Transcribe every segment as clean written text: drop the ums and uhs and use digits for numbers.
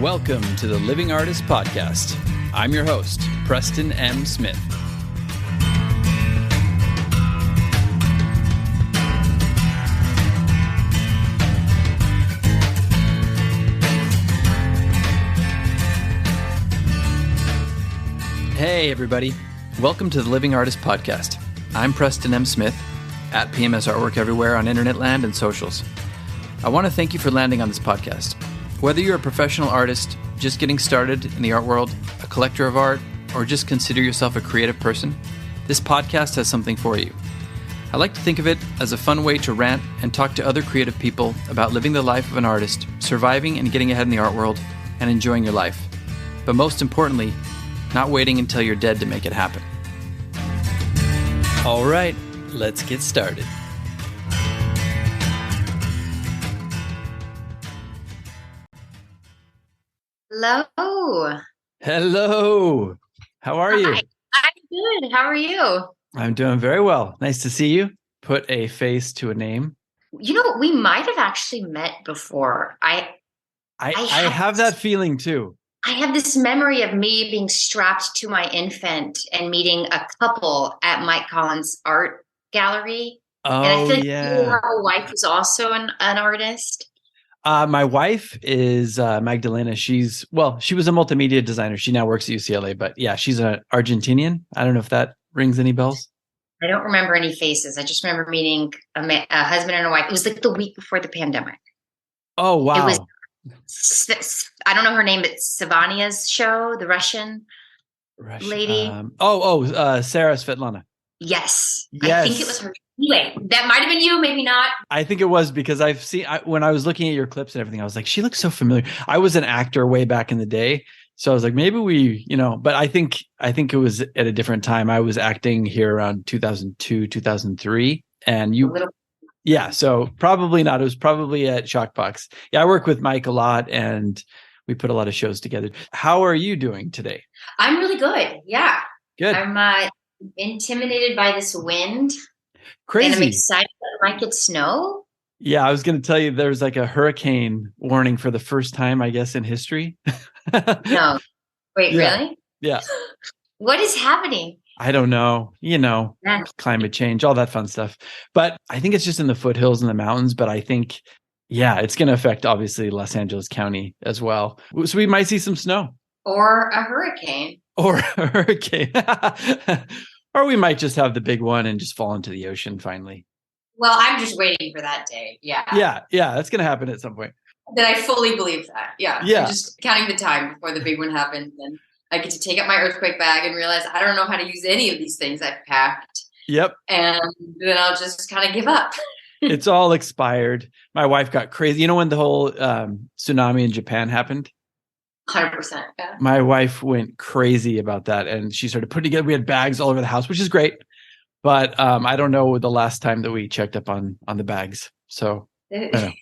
Welcome to the Living Artist Podcast. I'm your host, Preston M. Smith. Hey, everybody. Welcome to the Living Artist Podcast. I'm Preston M. Smith, at PMS Artwork everywhere on internet land and socials. I want to thank you for landing on this podcast. Whether you're a professional artist, just getting started in the art world, a collector of art, or just consider yourself a creative person, this podcast has something for you. I like to think of it as a fun way to rant and talk to other creative people about living the life of an artist, surviving and getting ahead in the art world, and enjoying your life. But most importantly, not waiting until you're dead to make it happen. All right, let's get started. Hello. Hello. How are you? I'm good. How are you? I'm doing very well. Nice to see you. Put a face to a name. You know, we might have actually met before. I have that feeling too. I have this memory of me being strapped to my infant and meeting a couple at Mike Collins' art gallery. Oh, and I think yeah. your wife was also an artist. My wife is Magdalena. She was a multimedia designer. She now works at UCLA, but yeah, she's an Argentinian. I don't know if that rings any bells. I don't remember any faces. I just remember meeting a husband and a wife. It was like the week before the pandemic. Oh, wow. It was, I don't know her name, but Savania's show, the Russian lady. Sarah Svetlana. Yes. Yes. I think it was her. Anyway, that might have been you, maybe not. I think it was because when I was looking at your clips and everything, I was like, she looks so familiar. I was an actor way back in the day. So I was like, maybe we, but I think it was at a different time. I was acting here around 2002, 2003. And yeah, so probably not. It was probably at Shockbox. Yeah, I work with Mike a lot and we put a lot of shows together. How are you doing today? I'm really good. Yeah. Good. I'm intimidated by this wind. Crazy. And I'm excited that it might get snow. Yeah, I was going to tell you there's like a hurricane warning for the first time, I guess, in history. No. Wait, yeah. Really? Yeah. What is happening? I don't know. Climate change, all that fun stuff. But I think it's just in the foothills and the mountains. But I think, it's going to affect, obviously, Los Angeles County as well. So we might see some snow. Or a hurricane. Or we might just have the big one and just fall into the ocean finally. Well, I'm just waiting for that day. Yeah. Yeah. That's going to happen at some point. That I fully believe that. Yeah. Yeah. I'm just counting the time before the big one happens. And I get to take up my earthquake bag and realize I don't know how to use any of these things I've packed. Yep. And then I'll just kind of give up. It's all expired. My wife got crazy. You know when the whole tsunami in Japan happened? 100%. Yeah. My wife went crazy about that and she started putting together, we had bags all over the house, which is great. But I don't know the last time that we checked up on the bags. So I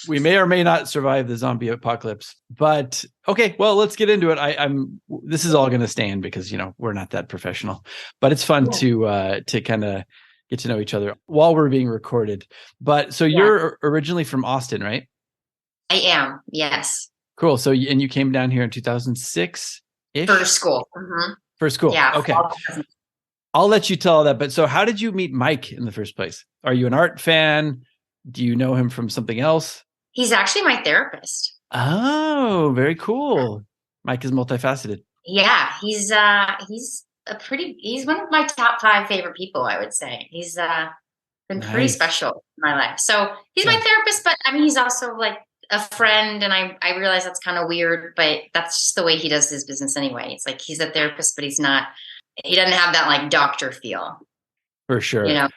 we may or may not survive the zombie apocalypse. But okay, well, let's get into it. This is all going to stay in because, we're not that professional, but it's fun to kind of get to know each other while we're being recorded. But so you're originally from Austin, right? I am, yes. Cool. So, and you came down here in 2006-ish? For school. Mm-hmm. For school. Yeah. Okay. I'll let you tell that. But so how did you meet Mike in the first place? Are you an art fan? Do you know him from something else? He's actually my therapist. Oh, very cool. Mike is multifaceted. Yeah. He's one of my top 5 favorite people, I would say. He's been pretty special in my life. So he's my therapist, but I mean, he's also like a friend, and I realize that's kind of weird, but that's just the way he does his business anyway. It's like he's a therapist, but he doesn't have that like doctor feel. For sure.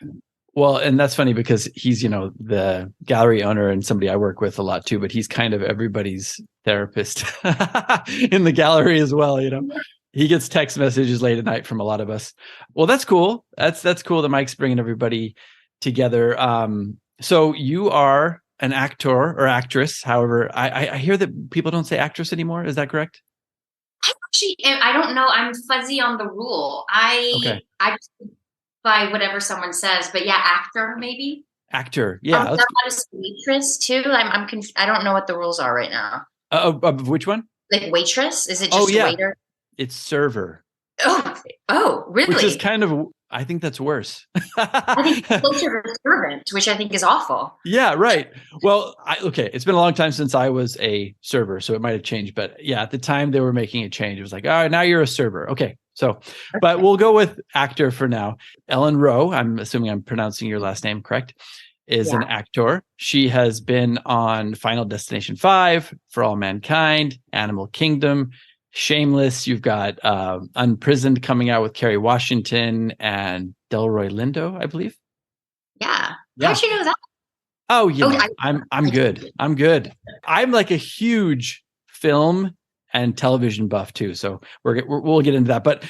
Well, and that's funny because he's, the gallery owner and somebody I work with a lot too, but he's kind of everybody's therapist in the gallery as well. He gets text messages late at night from a lot of us. Well, that's cool. That's cool that Mike's bringing everybody together. So you are an actor or actress. However, I hear that people don't say actress anymore. Is that correct? I don't know. I'm fuzzy on the rule. I just by whatever someone says, but yeah, actor maybe. Actor. Are Yeah. we not allowed to say waitress too? I don't know what the rules are right now. Which one? Like waitress? Is it Oh, just a yeah. waiter? It's server. Oh, Which is really? kind of, I think that's worse. I think it's closer to servant, which I think is awful. Yeah, right. Well, okay. It's been a long time since I was a server, so it might have changed. But yeah, at the time they were making a change. It was like, all right, now you're a server. Okay. So, but we'll go with actor for now. Ellen Wroe, I'm assuming I'm pronouncing your last name correct, is an Yeah. actor. She has been on Final Destination 5, For All Mankind, Animal Kingdom, Shameless. You've got Unprisoned coming out with Kerry Washington and Delroy Lindo, I believe. Yeah. Yeah. How'd you know that? Oh, you know, I I'm good. I'm good. I'm like a huge film and television buff too. So we'll get into that. But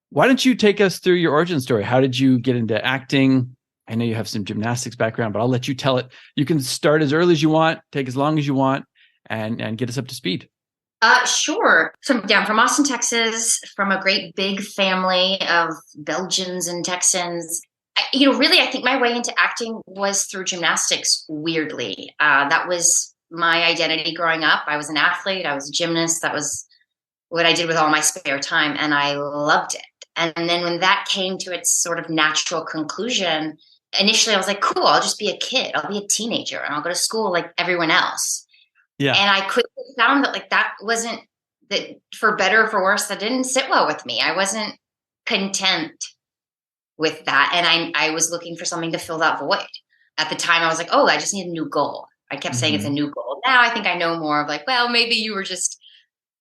why don't you take us through your origin story? How did you get into acting? I know you have some gymnastics background, but I'll let you tell it. You can start as early as you want, take as long as you want, and get us up to speed. Sure. So yeah, I'm from Austin, Texas, from a great big family of Belgians and Texans. Really, I think my way into acting was through gymnastics, weirdly. That was my identity growing up. I was an athlete, I was a gymnast. That was what I did with all my spare time, and I loved it. And then when that came to its sort of natural conclusion, initially I was like, cool, I'll just be a kid. I'll be a teenager and I'll go to school like everyone else. Yeah. And I quickly found that that wasn't, that for better or for worse, that didn't sit well with me. I wasn't content with that. And I was looking for something to fill that void. At the time, I was like, oh, I just need a new goal. I kept saying it's a new goal. Now I think I know more of like, well, maybe you were just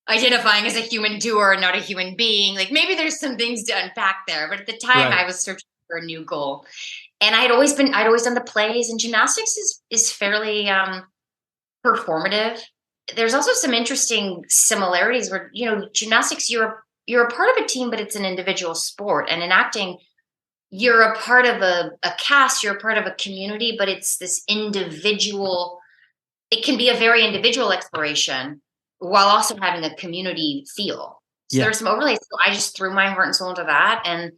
identifying as a human doer and not a human being. Like maybe there's some things to unpack there. But at the time, I was searching for a new goal. And I'd always done the plays, and gymnastics is fairly performative. There's also some interesting similarities where, gymnastics, you're a part of a team, but it's an individual sport. And in acting, you're a part of a cast, you're a part of a community, but it's this individual, it can be a very individual exploration while also having a community feel. So there's some overlays. So I just threw my heart and soul into that. And,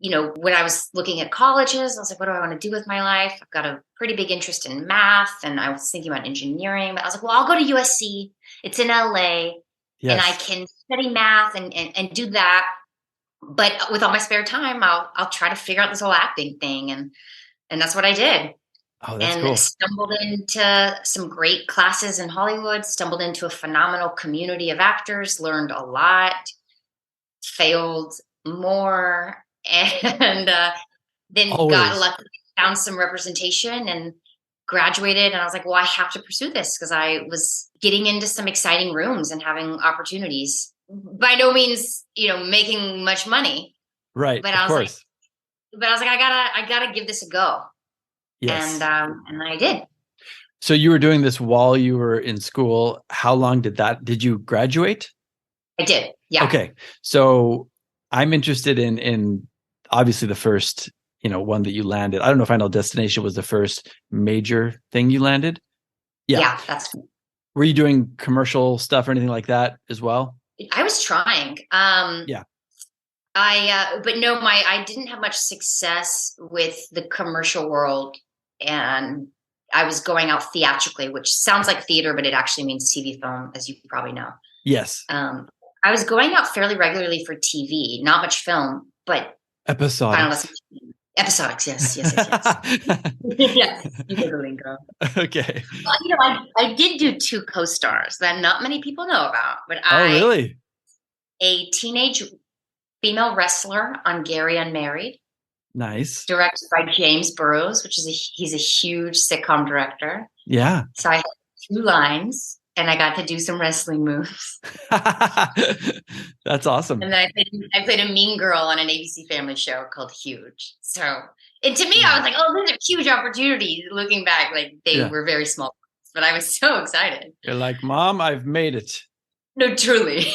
when I was looking at colleges, I was like, what do I want to do with my life? I've got a pretty big interest in math, and I was thinking about engineering, but I was like, well, I'll go to USC. It's in LA, and I can study math and do that. But with all my spare time, I'll try to figure out this whole acting thing. And that's what I did. Oh, that's cool. Stumbled into some great classes in Hollywood, stumbled into a phenomenal community of actors, learned a lot, failed more, and then got lucky, found some representation and graduated. And I was like, well, I have to pursue this, because I was getting into some exciting rooms and having opportunities. By no means, making much money. Right. But I was like, I gotta give this a go. Yes. And I did. So you were doing this while you were in school. How long did you graduate? I did. Yeah. Okay. So I'm interested in obviously the first, one that you landed. I don't know if Final Destination was the first major thing you landed. Yeah, that's cool. Were you doing commercial stuff or anything like that as well? I was trying. But no, I didn't have much success with the commercial world, and I was going out theatrically, which sounds like theater, but it actually means TV film, as you probably know. Yes. I was going out fairly regularly for TV, not much film, but episodics. Episodics, yes. Yes, you know the lingo. Okay. Well, I did do 2 co-stars that not many people know about, but really? A teenage female wrestler on Gary Unmarried. Nice. Directed by James Burrows, he's a huge sitcom director. Yeah. So I had 2 lines, and I got to do some wrestling moves. That's awesome. And then I played a mean girl on an ABC Family show called Huge. So, and to me, I was like, oh, these are huge opportunities. Looking back, like they were very small, but I was so excited. You're like, Mom, I've made it. No, truly.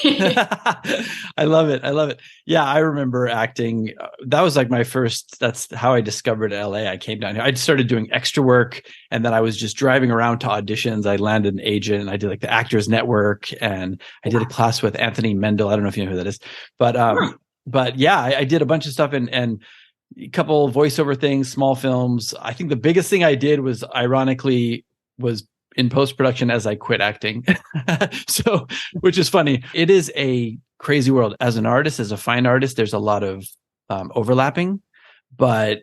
I love it. Yeah, I remember acting. That was like that's how I discovered LA. I came down here. I started doing extra work, and then I was just driving around to auditions. I landed an agent, and I did like the Actors Network, and I did a class with Anthony Mendel. I don't know if you know who that is, but yeah, I did a bunch of stuff, and a couple voiceover things, small films. I think the biggest thing I did was ironically was in post-production as I quit acting. So, which is funny. It is a crazy world. As an artist, as a fine artist, there's a lot of overlapping, but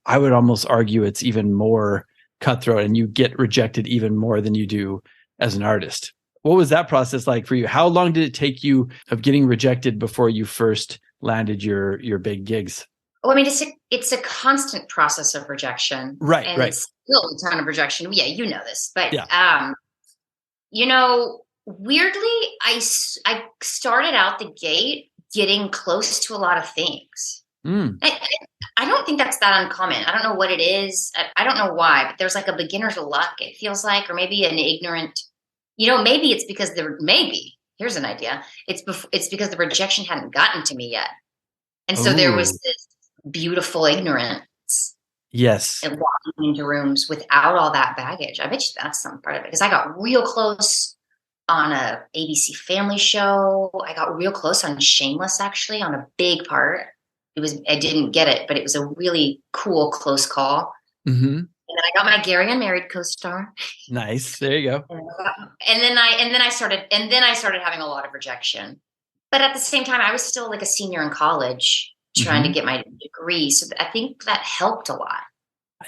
I would almost argue it's even more cutthroat and you get rejected even more than you do as an artist. What was that process like for you? How long did it take you of getting rejected before you first landed your big gigs? Well, I mean, it's a constant process of rejection, Right, and right. it's still a ton of rejection. Yeah, you know this, but Yeah. weirdly, I started out the gate getting close to a lot of things. Mm. I don't think that's that uncommon. I don't know what it is. I don't know why, but there's like a beginner's luck, it feels like, or maybe an ignorant, maybe it's because here's an idea. It's because the rejection hadn't gotten to me yet. And so there was Ooh. this beautiful ignorance Yes. and walking into rooms without all that baggage. I bet you that's some part of it, because I got real close on a ABC Family show. I got real close on Shameless, actually, on a big part. I didn't get it, but it was a really cool close call. Mm-hmm. And then I got my Gary Unmarried co-star. Nice. There you go. And then I started having a lot of rejection. But at the same time, I was still like a senior in college trying to get my degree. So I think that helped a lot.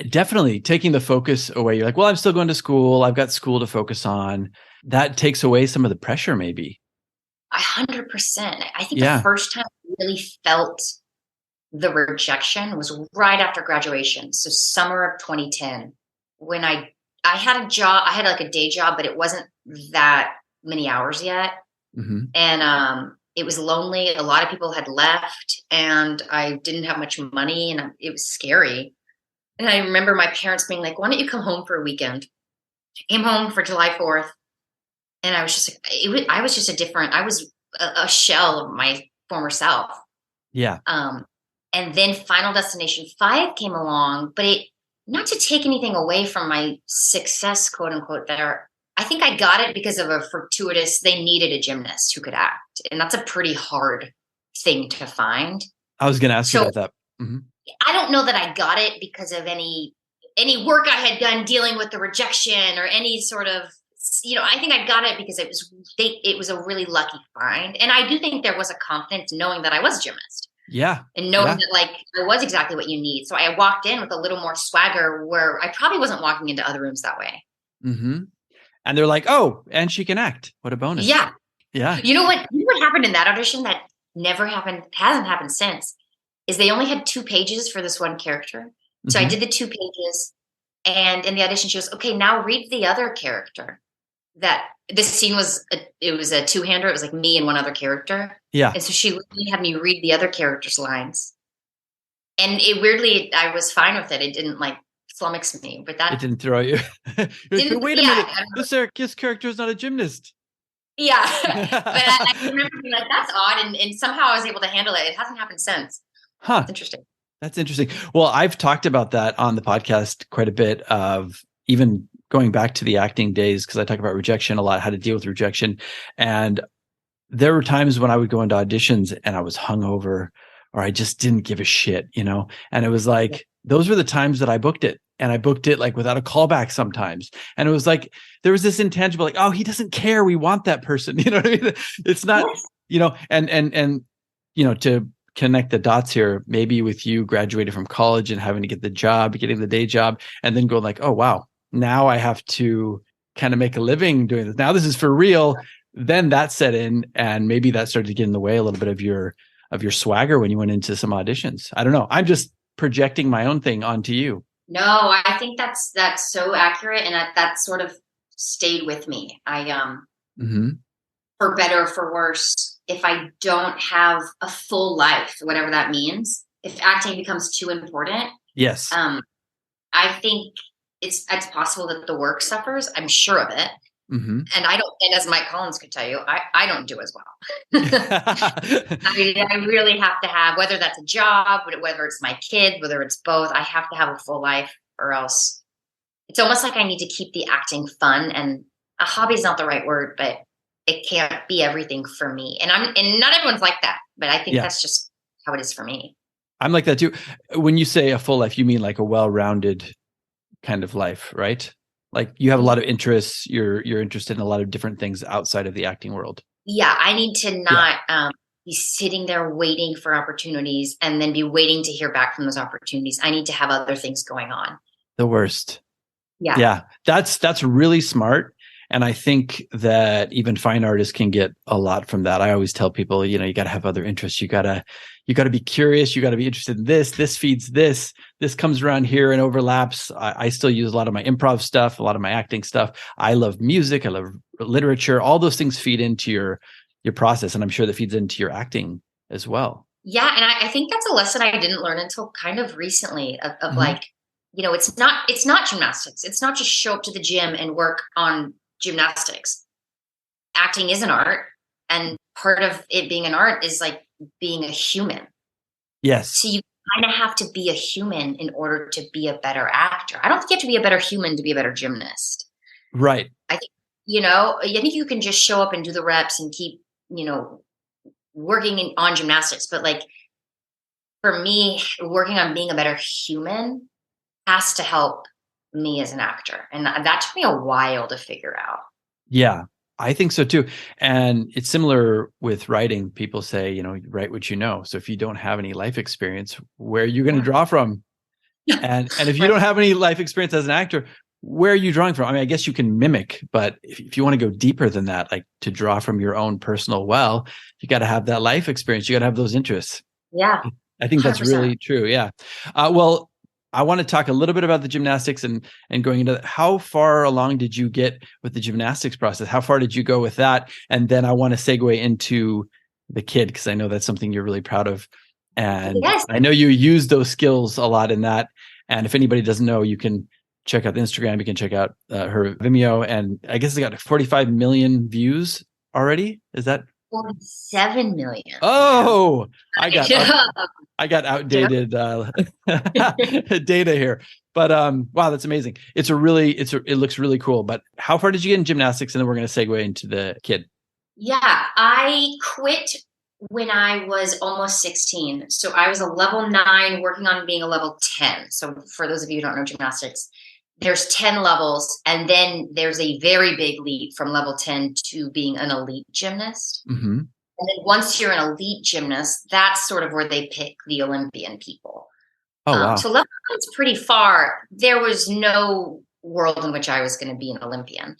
Definitely taking the focus away. You're like, well, I'm still going to school. I've got school to focus on. That takes away some of the pressure, maybe. 100%. I think the first time I really felt the rejection was right after graduation. So summer of 2010, when I had a job. I had like a day job, but it wasn't that many hours yet. Mm-hmm. And it was lonely. A lot of people had left and I didn't have much money, and it was scary. And I remember my parents being like, why don't you come home for a weekend? I came home for July 4th, and I was just like, I was just I was a shell of my former self. Yeah. And then Final Destination 5 came along, but not to take anything away from my success, quote unquote, there. I think I got it because of a fortuitous, they needed a gymnast who could act. And that's a pretty hard thing to find. I was going to ask you about that. Mm-hmm. I don't know that I got it because of any work I had done dealing with the rejection or any sort of, I think I got it because it was a really lucky find. And I do think there was a confidence knowing that I was a gymnast. Yeah. And knowing that like I was exactly what you need. So I walked in with a little more swagger where I probably wasn't walking into other rooms that way. Mm-hmm. And they're like, oh, and she can act. What a bonus. Yeah. Yeah. You know what happened in that audition that never happened, hasn't happened since, is they only had 2 pages for this one character. So I did the 2 pages, and in the audition she goes, okay, now read the other character. That this scene was a two-hander. It was like me and one other character. Yeah. And so she literally had me read the other character's lines. And I was fine with it. It didn't like flummox me, but it didn't throw you. Like, wait a minute, this character is not a gymnast. Yeah. But I remember being like, that's odd. And somehow I was able to handle it. It hasn't happened since. Huh. It's interesting. That's interesting. Well, I've talked about that on the podcast quite a bit, of even going back to the acting days, because I talk about rejection a lot, how to deal with rejection. And there were times when I would go into auditions and I was hungover, or I just didn't give a shit, and it was like, those were the times that I booked it. And I booked it like without a callback sometimes. And it was like, there was this intangible, like, oh, he doesn't care. We want that person. You know what I mean? It's not, and to connect the dots here, maybe with you graduating from college and having to get the job, getting the day job, and then go like, oh, wow, now I have to kind of make a living doing this. Now this is for real. Then that set in, and maybe that started to get in the way a little bit of your swagger when you went into some auditions. I don't know. I'm just projecting my own thing onto you. No, I think that's so accurate, and that sort of stayed with me. For better or for worse, if I don't have a full life, whatever that means, if acting becomes too important, yes, I think it's possible that the work suffers. I'm sure of it. Mm-hmm. And as Mike Collins could tell you, I don't do as well. I really have to have, whether that's a job, whether it's my kid, whether it's both, I have to have a full life, or else it's almost like I need to keep the acting fun. And a hobby is not the right word, but it can't be everything for me. And not everyone's like that, but I think that's just how it is for me. I'm like that too. When you say a full life, you mean like a well-rounded kind of life, right? Like you have a lot of interests. You're interested in a lot of different things outside of the acting world. Yeah, I need to Yeah. not be sitting there waiting for opportunities and then be waiting to hear back from those opportunities. I need to have other things going on. The worst. Yeah. Yeah. That's really smart. And I think that even fine artists can get a lot from that. I always tell people, you got to have other interests. You got to be curious. You got to be interested in this. This feeds this. This comes around here and overlaps. I still use a lot of my improv stuff, a lot of my acting stuff. I love music. I love literature. All those things feed into your process. And I'm sure that feeds into your acting as well. Yeah. And I think that's a lesson I didn't learn until kind of recently of Mm-hmm. like, it's not gymnastics. It's not just show up to the gym and work on gymnastics. Acting is an art, and part of it being an art is like being a human. Yes. So you kind of have to be a human in order to be a better actor. I don't think you have to be a better human to be a better gymnast. Right. I think, I think you can just show up and do the reps and keep, working on gymnastics. But like for me, working on being a better human has to help me as an actor. And that took me a while to figure out. Yeah, I think so too. And it's similar with writing. People say, write what you know. So if you don't have any life experience, where are you going to draw from? And if you don't have any life experience as an actor, where are you drawing from? I mean, I guess you can mimic, but if you want to go deeper than that, like to draw from your own personal well, you got to have that life experience. You got to have those interests. Yeah. I think that's 100%. really true. Yeah. Well, I want to talk a little bit about the gymnastics and going into that. How far along did you get with the gymnastics process? How far did you go with that? And then I want to segue into the kid, because I know that's something you're really proud of. And Yes. I know you use those skills a lot in that. And if anybody doesn't know, you can check out the Instagram. You can check out her Vimeo. And I guess it got 45 million views already. Is that 47 million? Oh, I got outdated data here, but wow, that's amazing. It looks really cool. But how far did you get in gymnastics? And then we're going to segue into the kid. Yeah, I quit when I was almost 16. So I was a level 9 working on being a level 10. So for those of you who don't know gymnastics, there's 10 levels, and then there's a very big leap from level 10 to being an elite gymnast. Mm-hmm. And then once you're an elite gymnast, that's sort of where they pick the Olympian people. Oh, wow. So level 10's pretty far. There was no world in which I was going to be an Olympian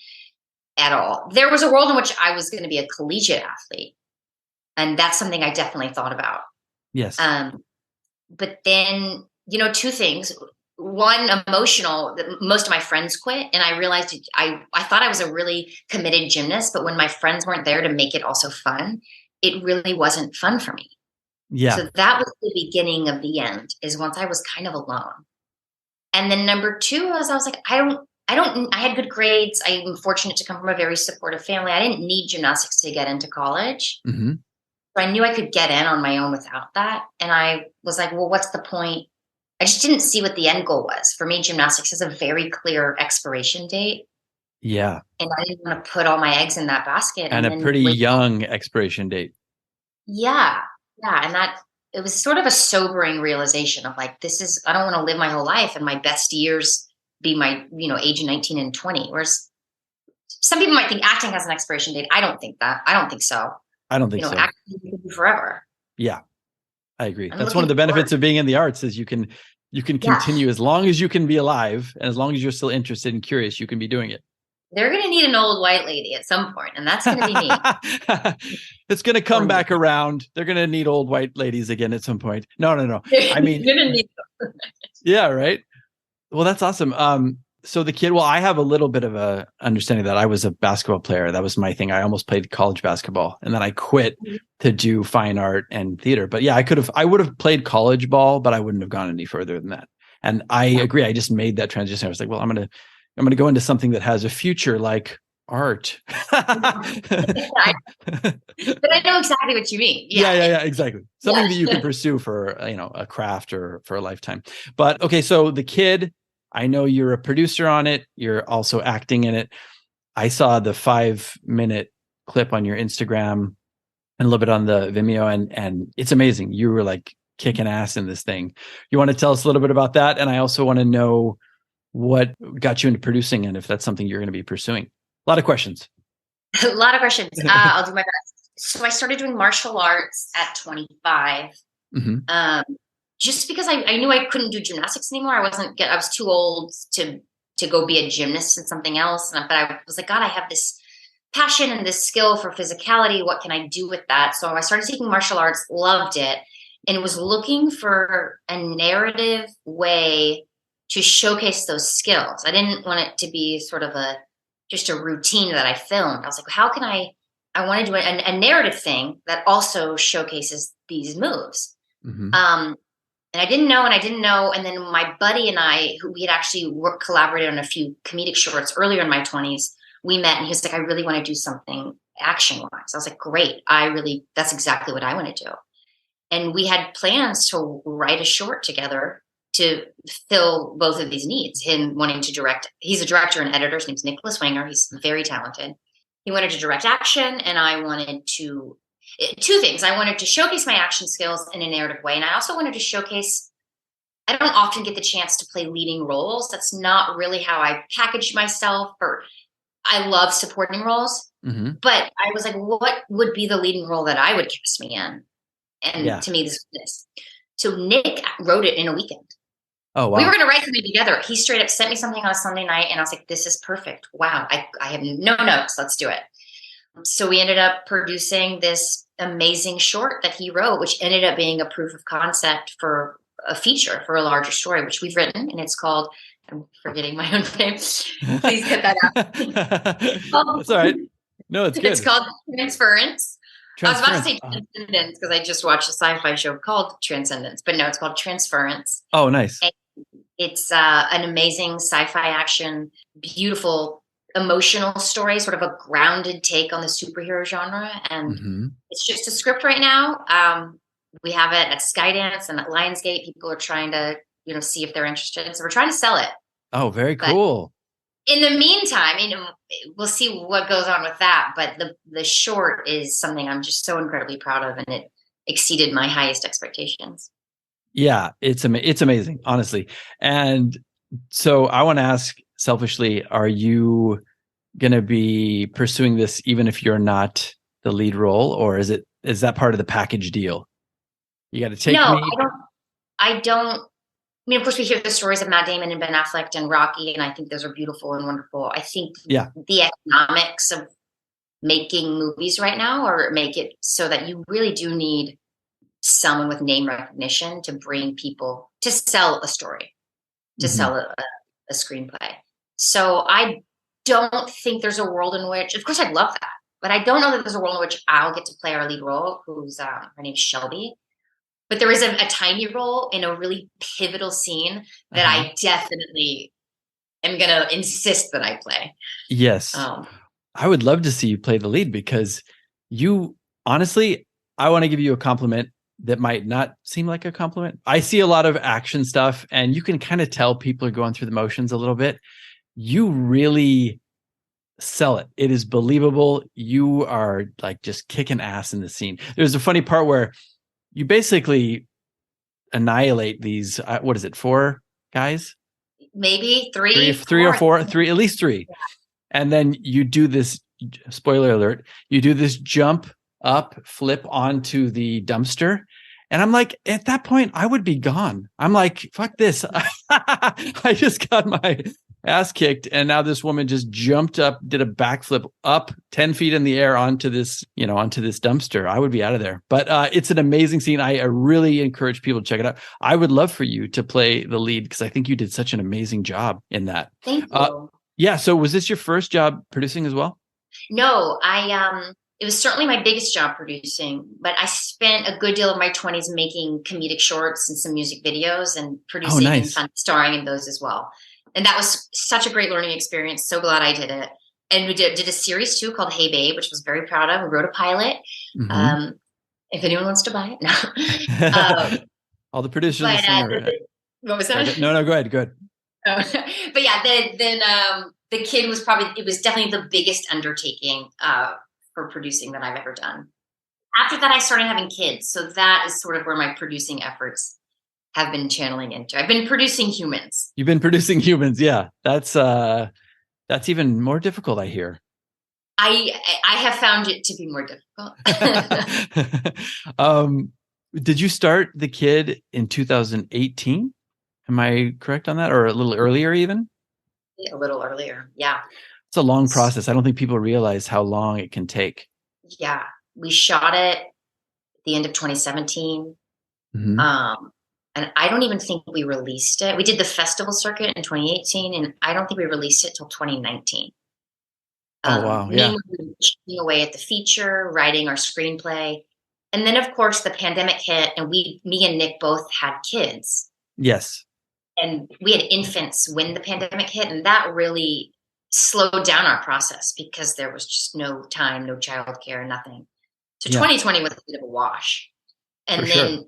at all. There was a world in which I was going to be a collegiate athlete. And that's something I definitely thought about. Yes. But then, two things. One, emotional. Most of my friends quit, and I realized I thought I was a really committed gymnast, but when my friends weren't there to make it also fun, it really wasn't fun for me. Yeah. So that was the beginning of the end, is once I was kind of alone. And then number 2 was I was like, I had good grades. I'm fortunate to come from a very supportive family. I didn't need gymnastics to get into college. Mm-hmm. So I knew I could get in on my own without that. And I was like, well, what's the point? I just didn't see what the end goal was. For me, gymnastics has a very clear expiration date. Yeah. And I didn't want to put all my eggs in that basket. And a pretty young expiration date. Yeah. Yeah. And it was sort of a sobering realization of like, I don't want to live my whole life and my best years be my, age 19 and 20. Whereas some people might think acting has an expiration date. I don't think that. I don't think so. I don't think so. Acting can be forever. Yeah, I agree. That's one of the benefits of being in the arts is you can continue as long as you can be alive, and as long as you're still interested and curious, you can be doing it. They're going to need an old white lady at some point, and that's going to be me. It's going to come back around. They're going to need old white ladies again at some point. No. I mean, you're going to need them. Yeah, right. Well, that's awesome. So the kid, I have a little bit of a understanding that I was a basketball player. That was my thing. I almost played college basketball, and then I quit to do fine art and theater. But yeah, I would have played college ball, but I wouldn't have gone any further than that. And I agree. I just made that transition. I was like, well, I'm going to go into something that has a future like art. But I know exactly what you mean. Yeah, exactly. Something that you can pursue for, a craft or for a lifetime. But okay, so the kid, I know you're a producer on it. You're also acting in it. I saw the 5-minute clip on your Instagram and a little bit on the Vimeo, and it's amazing. You were like kicking ass in this thing. You want to tell us a little bit about that? And I also want to know what got you into producing and if that's something you're going to be pursuing. A lot of questions. A lot of questions. I'll do my best. So I started doing martial arts at 25. Mm-hmm. Just because I knew I couldn't do gymnastics anymore. I was too old to go be a gymnast in something else. But I was like, God, I have this passion and this skill for physicality. What can I do with that? So I started taking martial arts, loved it, and was looking for a narrative way to showcase those skills. I didn't want it to be sort of just a routine that I filmed. I was like, how can I want to do a narrative thing that also showcases these moves. Mm-hmm. And I didn't know. And then my buddy and I, who we had actually collaborated on a few comedic shorts earlier in my 20s, we met and he was like, I really want to do something action-wise. I was like, great. That's exactly what I want to do. And we had plans to write a short together to fill both of these needs. Him wanting to direct. He's a director and editor. His name's Nicholas Wanger. He's very talented. He wanted to direct action, and I wanted to two things. I wanted to showcase my action skills in a narrative way. And I also wanted to showcase, I don't often get the chance to play leading roles. That's not really how I package myself, or I love supporting roles. Mm-hmm. But I was like, what would be the leading role that I would cast me in? And to me, this was this. So Nick wrote it in a weekend. Oh, wow. We were going to write something together. He straight up sent me something on a Sunday night, and I was like, this is perfect. Wow. I have no notes. Let's do it. So we ended up producing this amazing short that he wrote, which ended up being a proof of concept for a feature, for a larger story, which we've written. And it's called, I'm forgetting my own name. Please cut that out. That's all right. No, it's good. It's called Transference. I was about to say Transcendence because I just watched a sci-fi show called Transcendence, but no, it's called Transference. Oh, nice. And it's an amazing sci-fi action, beautiful, emotional story, sort of a grounded take on the superhero genre. And it's just a script right now. We have it at Skydance and at Lionsgate. People are trying to, see if they're interested. So we're trying to sell it. Oh, very cool. In the meantime, we'll see what goes on with that. But the short is something I'm just so incredibly proud of, and it exceeded my highest expectations. Yeah, it's amazing, honestly. And so I want to ask selfishly, are you going to be pursuing this even if you're not the lead role, or is that part of the package deal? You got to take me. I don't. I mean, of course, we hear the stories of Matt Damon and Ben Affleck and Rocky, and I think those are beautiful and wonderful. I think the economics of making movies right now, or make it so that you really do need someone with name recognition to bring people to sell a story, to sell a screenplay. So I don't think there's a world in which, of course, I'd love that, but I don't know that there's a world in which I'll get to play our lead role, who's her name's Shelby. But there is a tiny role in a really pivotal scene that I definitely am going to insist that I play. Yes. I would love to see you play the lead, because you, honestly, I want to give you a compliment that might not seem like a compliment. I see a lot of action stuff, and you can kind of tell people are going through the motions a little bit. You really sell it. It is believable. You are like just kicking ass in the scene. There's a funny part where you basically annihilate these, 4 guys? Maybe three or four, at least 3. Yeah. And then you do this, spoiler alert, you do this jump up, flip onto the dumpster. And I'm like, at that point, I would be gone. I'm like, fuck this. I just got my ass kicked, and now this woman just jumped up, did a backflip up 10 feet in the air onto this dumpster. I would be out of there. But it's an amazing scene. I really encourage people to check it out. I would love for you to play the lead, because I think you did such an amazing job in that. Thank you. Yeah. So was this your first job producing as well? No, it was certainly my biggest job producing, but I spent a good deal of my 20s making comedic shorts and some music videos, and producing and starring in those as well. And that was such a great learning experience. So glad I did it. And we did a series too called Hey Babe, which I was very proud of. We wrote a pilot. If anyone wants to buy it. No. All the producers. What was that? No, go ahead. But yeah, then the kid was definitely the biggest undertaking for producing that I've ever done. after that, I started having kids. So that is sort of where my producing efforts have been channeling into. I've been producing humans. You've been producing humans. Yeah. That's even more difficult, I hear. I have found it to be more difficult. Did you start the kid in 2018? Am I correct on that? Or a little earlier even? A little earlier. Yeah. It's a long process. I don't think people realize how long it can take. Yeah. We shot it at the end of 2017. Mm-hmm. And I don't even think we released it. We did the festival circuit in 2018, and I don't think we released it till 2019. Oh, wow. Yeah. We were chipping away at the feature, writing our screenplay. And then, of course, the pandemic hit, and me and Nick both had kids. Yes. And we had infants when the pandemic hit, and that really slowed down our process because there was just no time, no childcare, nothing. So 2020 was a bit of a wash. And then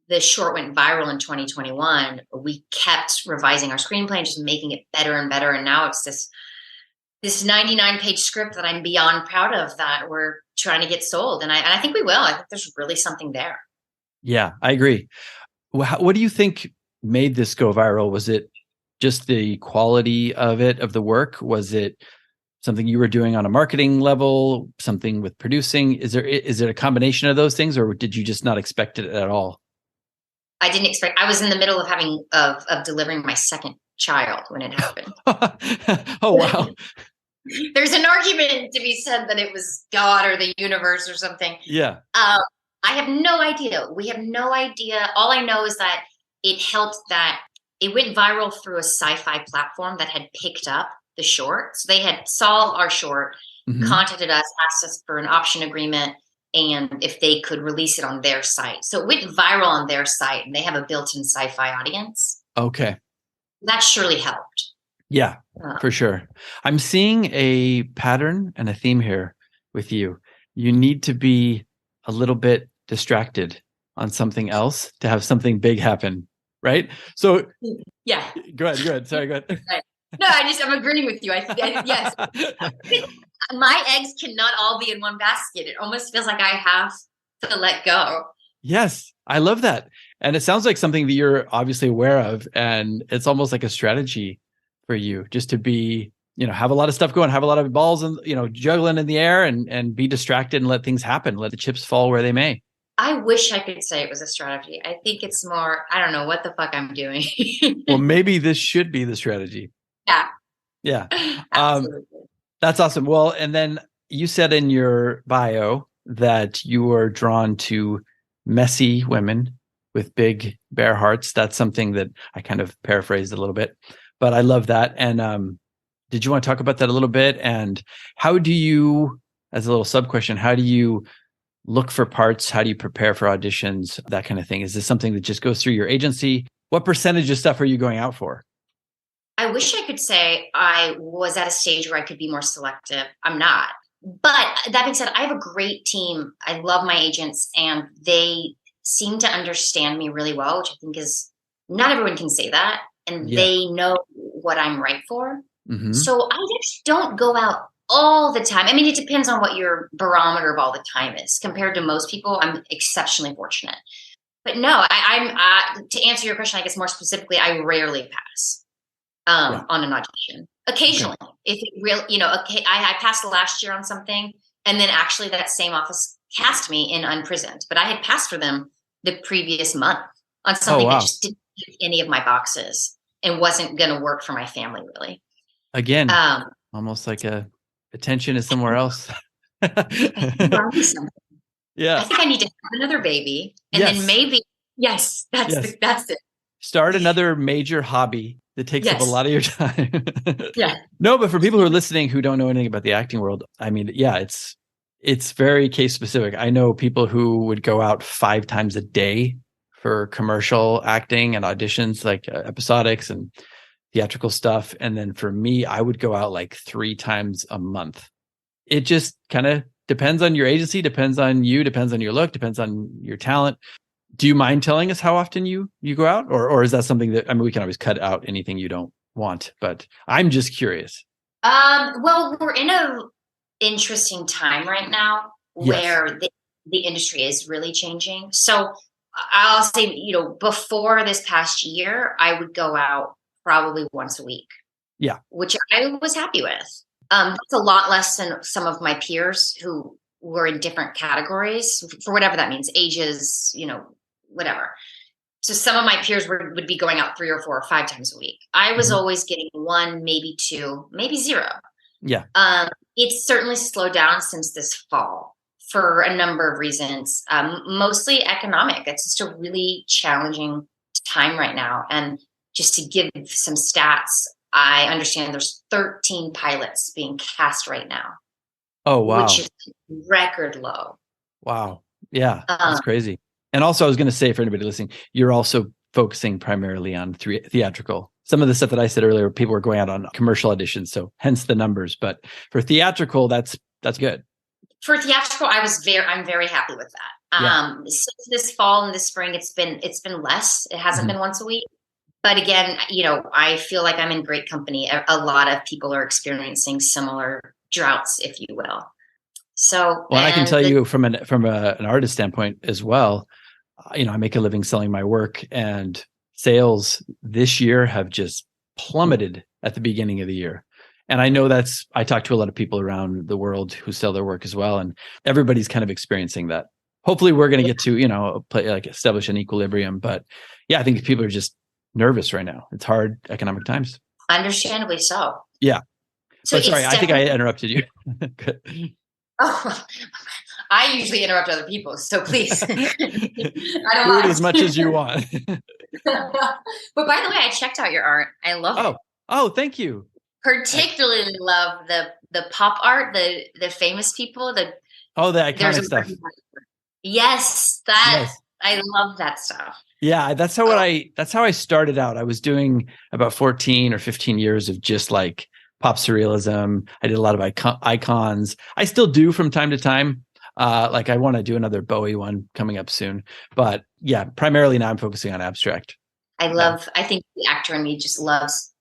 the short went viral in 2021. We kept revising our screenplay and just making it better and better. And now it's this 99-page script that I'm beyond proud of that we're trying to get sold. And I think we will. I think there's really something there. Yeah, I agree. What do you think made this go viral? Was it just the quality of the work? Was it something you were doing on a marketing level, something with producing? Is it a combination of those things, or did you just not expect it at all? I didn't expect. I was in the middle of delivering my second child when it happened. Oh, wow. There's an argument to be said that it was God or the universe or something. Yeah. I have no idea. We have no idea. All I know is that it helped that it went viral through a sci-fi platform that had picked up the short. So they saw our short, contacted us, asked us for an option agreement, and if they could release it on their site. So it went viral on their site, and they have a built-in sci-fi audience. Okay. That surely helped. Yeah, for sure. I'm seeing a pattern and a theme here with you. You need to be a little bit distracted on something else to have something big happen, right? So yeah. Go ahead. Sorry, go ahead. No, I'm agreeing with you. Yes. My eggs cannot all be in one basket. It almost feels like I have to let go. Yes, I love that. And it sounds like something that you're obviously aware of. And it's almost like a strategy for you just to be, have a lot of stuff going, have a lot of balls and, juggling in the air and be distracted and let things happen. Let the chips fall where they may. I wish I could say it was a strategy. I think it's more, I don't know what the fuck I'm doing. Well, maybe this should be the strategy. Yeah. Yeah. Absolutely. That's awesome. Well, and then you said in your bio that you were drawn to messy women with big bare hearts. That's something that I kind of paraphrased a little bit, but I love that. And did you want to talk about that a little bit? And how do you, as a little sub question, how do you look for parts? How do you prepare for auditions? That kind of thing. Is this something that just goes through your agency? What percentage of stuff are you going out for? I wish I could say I was at a stage where I could be more selective. I'm not. But that being said, I have a great team. I love my agents, and they seem to understand me really well, which I think is not everyone can say that. And they know what I'm right for. Mm-hmm. So I just don't go out all the time. I mean, it depends on what your barometer of all the time is. Compared to most people, I'm exceptionally fortunate. But no, I'm to answer your question, I guess more specifically, I rarely pass on an audition. Occasionally, if it really, okay, I passed last year on something, and then actually that same office cast me in Unprisoned, but I had passed for them the previous month on something that just didn't hit any of my boxes and wasn't going to work for my family, really. Again, almost like attention is somewhere else. Yeah, I think I need to have another baby, and then maybe that's it. Start another major hobby that takes up a lot of your time. Yeah. No, but for people who are listening who don't know anything about the acting world, I mean, it's very case specific. I know people who would go out 5 times a day for commercial acting and auditions, like episodics and theatrical stuff. And then for me, I would go out like 3 times a month. It just kind of depends on your agency, depends on you, depends on your look, depends on your talent. Do you mind telling us how often you go out? Or is that something that, I mean, we can always cut out anything you don't want, but I'm just curious. Well, we're in a interesting time right now where the industry is really changing. So I'll say, before this past year, I would go out probably once a week. Yeah. Which I was happy with. It's a lot less than some of my peers who were in different categories for whatever that means, ages, whatever. So some of my peers would be going out 3 or 4 or 5 times a week. I was always getting 1, maybe 2, maybe 0. Yeah. It's certainly slowed down since this fall for a number of reasons, mostly economic. It's just a really challenging time right now. And just to give some stats, I understand there's 13 pilots being cast right now. Oh, wow. Which is record low. Wow. Yeah, that's crazy. And also, I was going to say, for anybody listening, you're also focusing primarily on theatrical. Some of the stuff that I said earlier, people were going out on commercial auditions, so hence the numbers. But for theatrical, that's good. For theatrical, I'm very happy with that. Yeah. Since this fall and this spring, it's been less. It hasn't been once a week. But again, I feel like I'm in great company. A lot of people are experiencing similar droughts, if you will. So, well, I can tell you from an artist standpoint as well. I make a living selling my work, and sales this year have just plummeted at the beginning of the year. And I know I talk to a lot of people around the world who sell their work as well, and everybody's kind of experiencing that. Hopefully, we're going to get to establish an equilibrium. But yeah, I think people are just nervous right now. It's hard economic times. Understandably so. Yeah. So sorry, I think I interrupted you. Oh, I usually interrupt other people, so please. I don't do it as much as you want. But by the way, I checked out your art. I love it. Oh, thank you. Particularly love the pop art, the famous people. The iconic stuff. Yes, I love that stuff. Yeah, that's how I started out. I was doing about 14 or 15 years of just like pop surrealism. I did a lot of icons. I still do from time to time. Like I want to do another Bowie one coming up soon. But yeah, primarily now I'm focusing on abstract. I think the actor in me just loves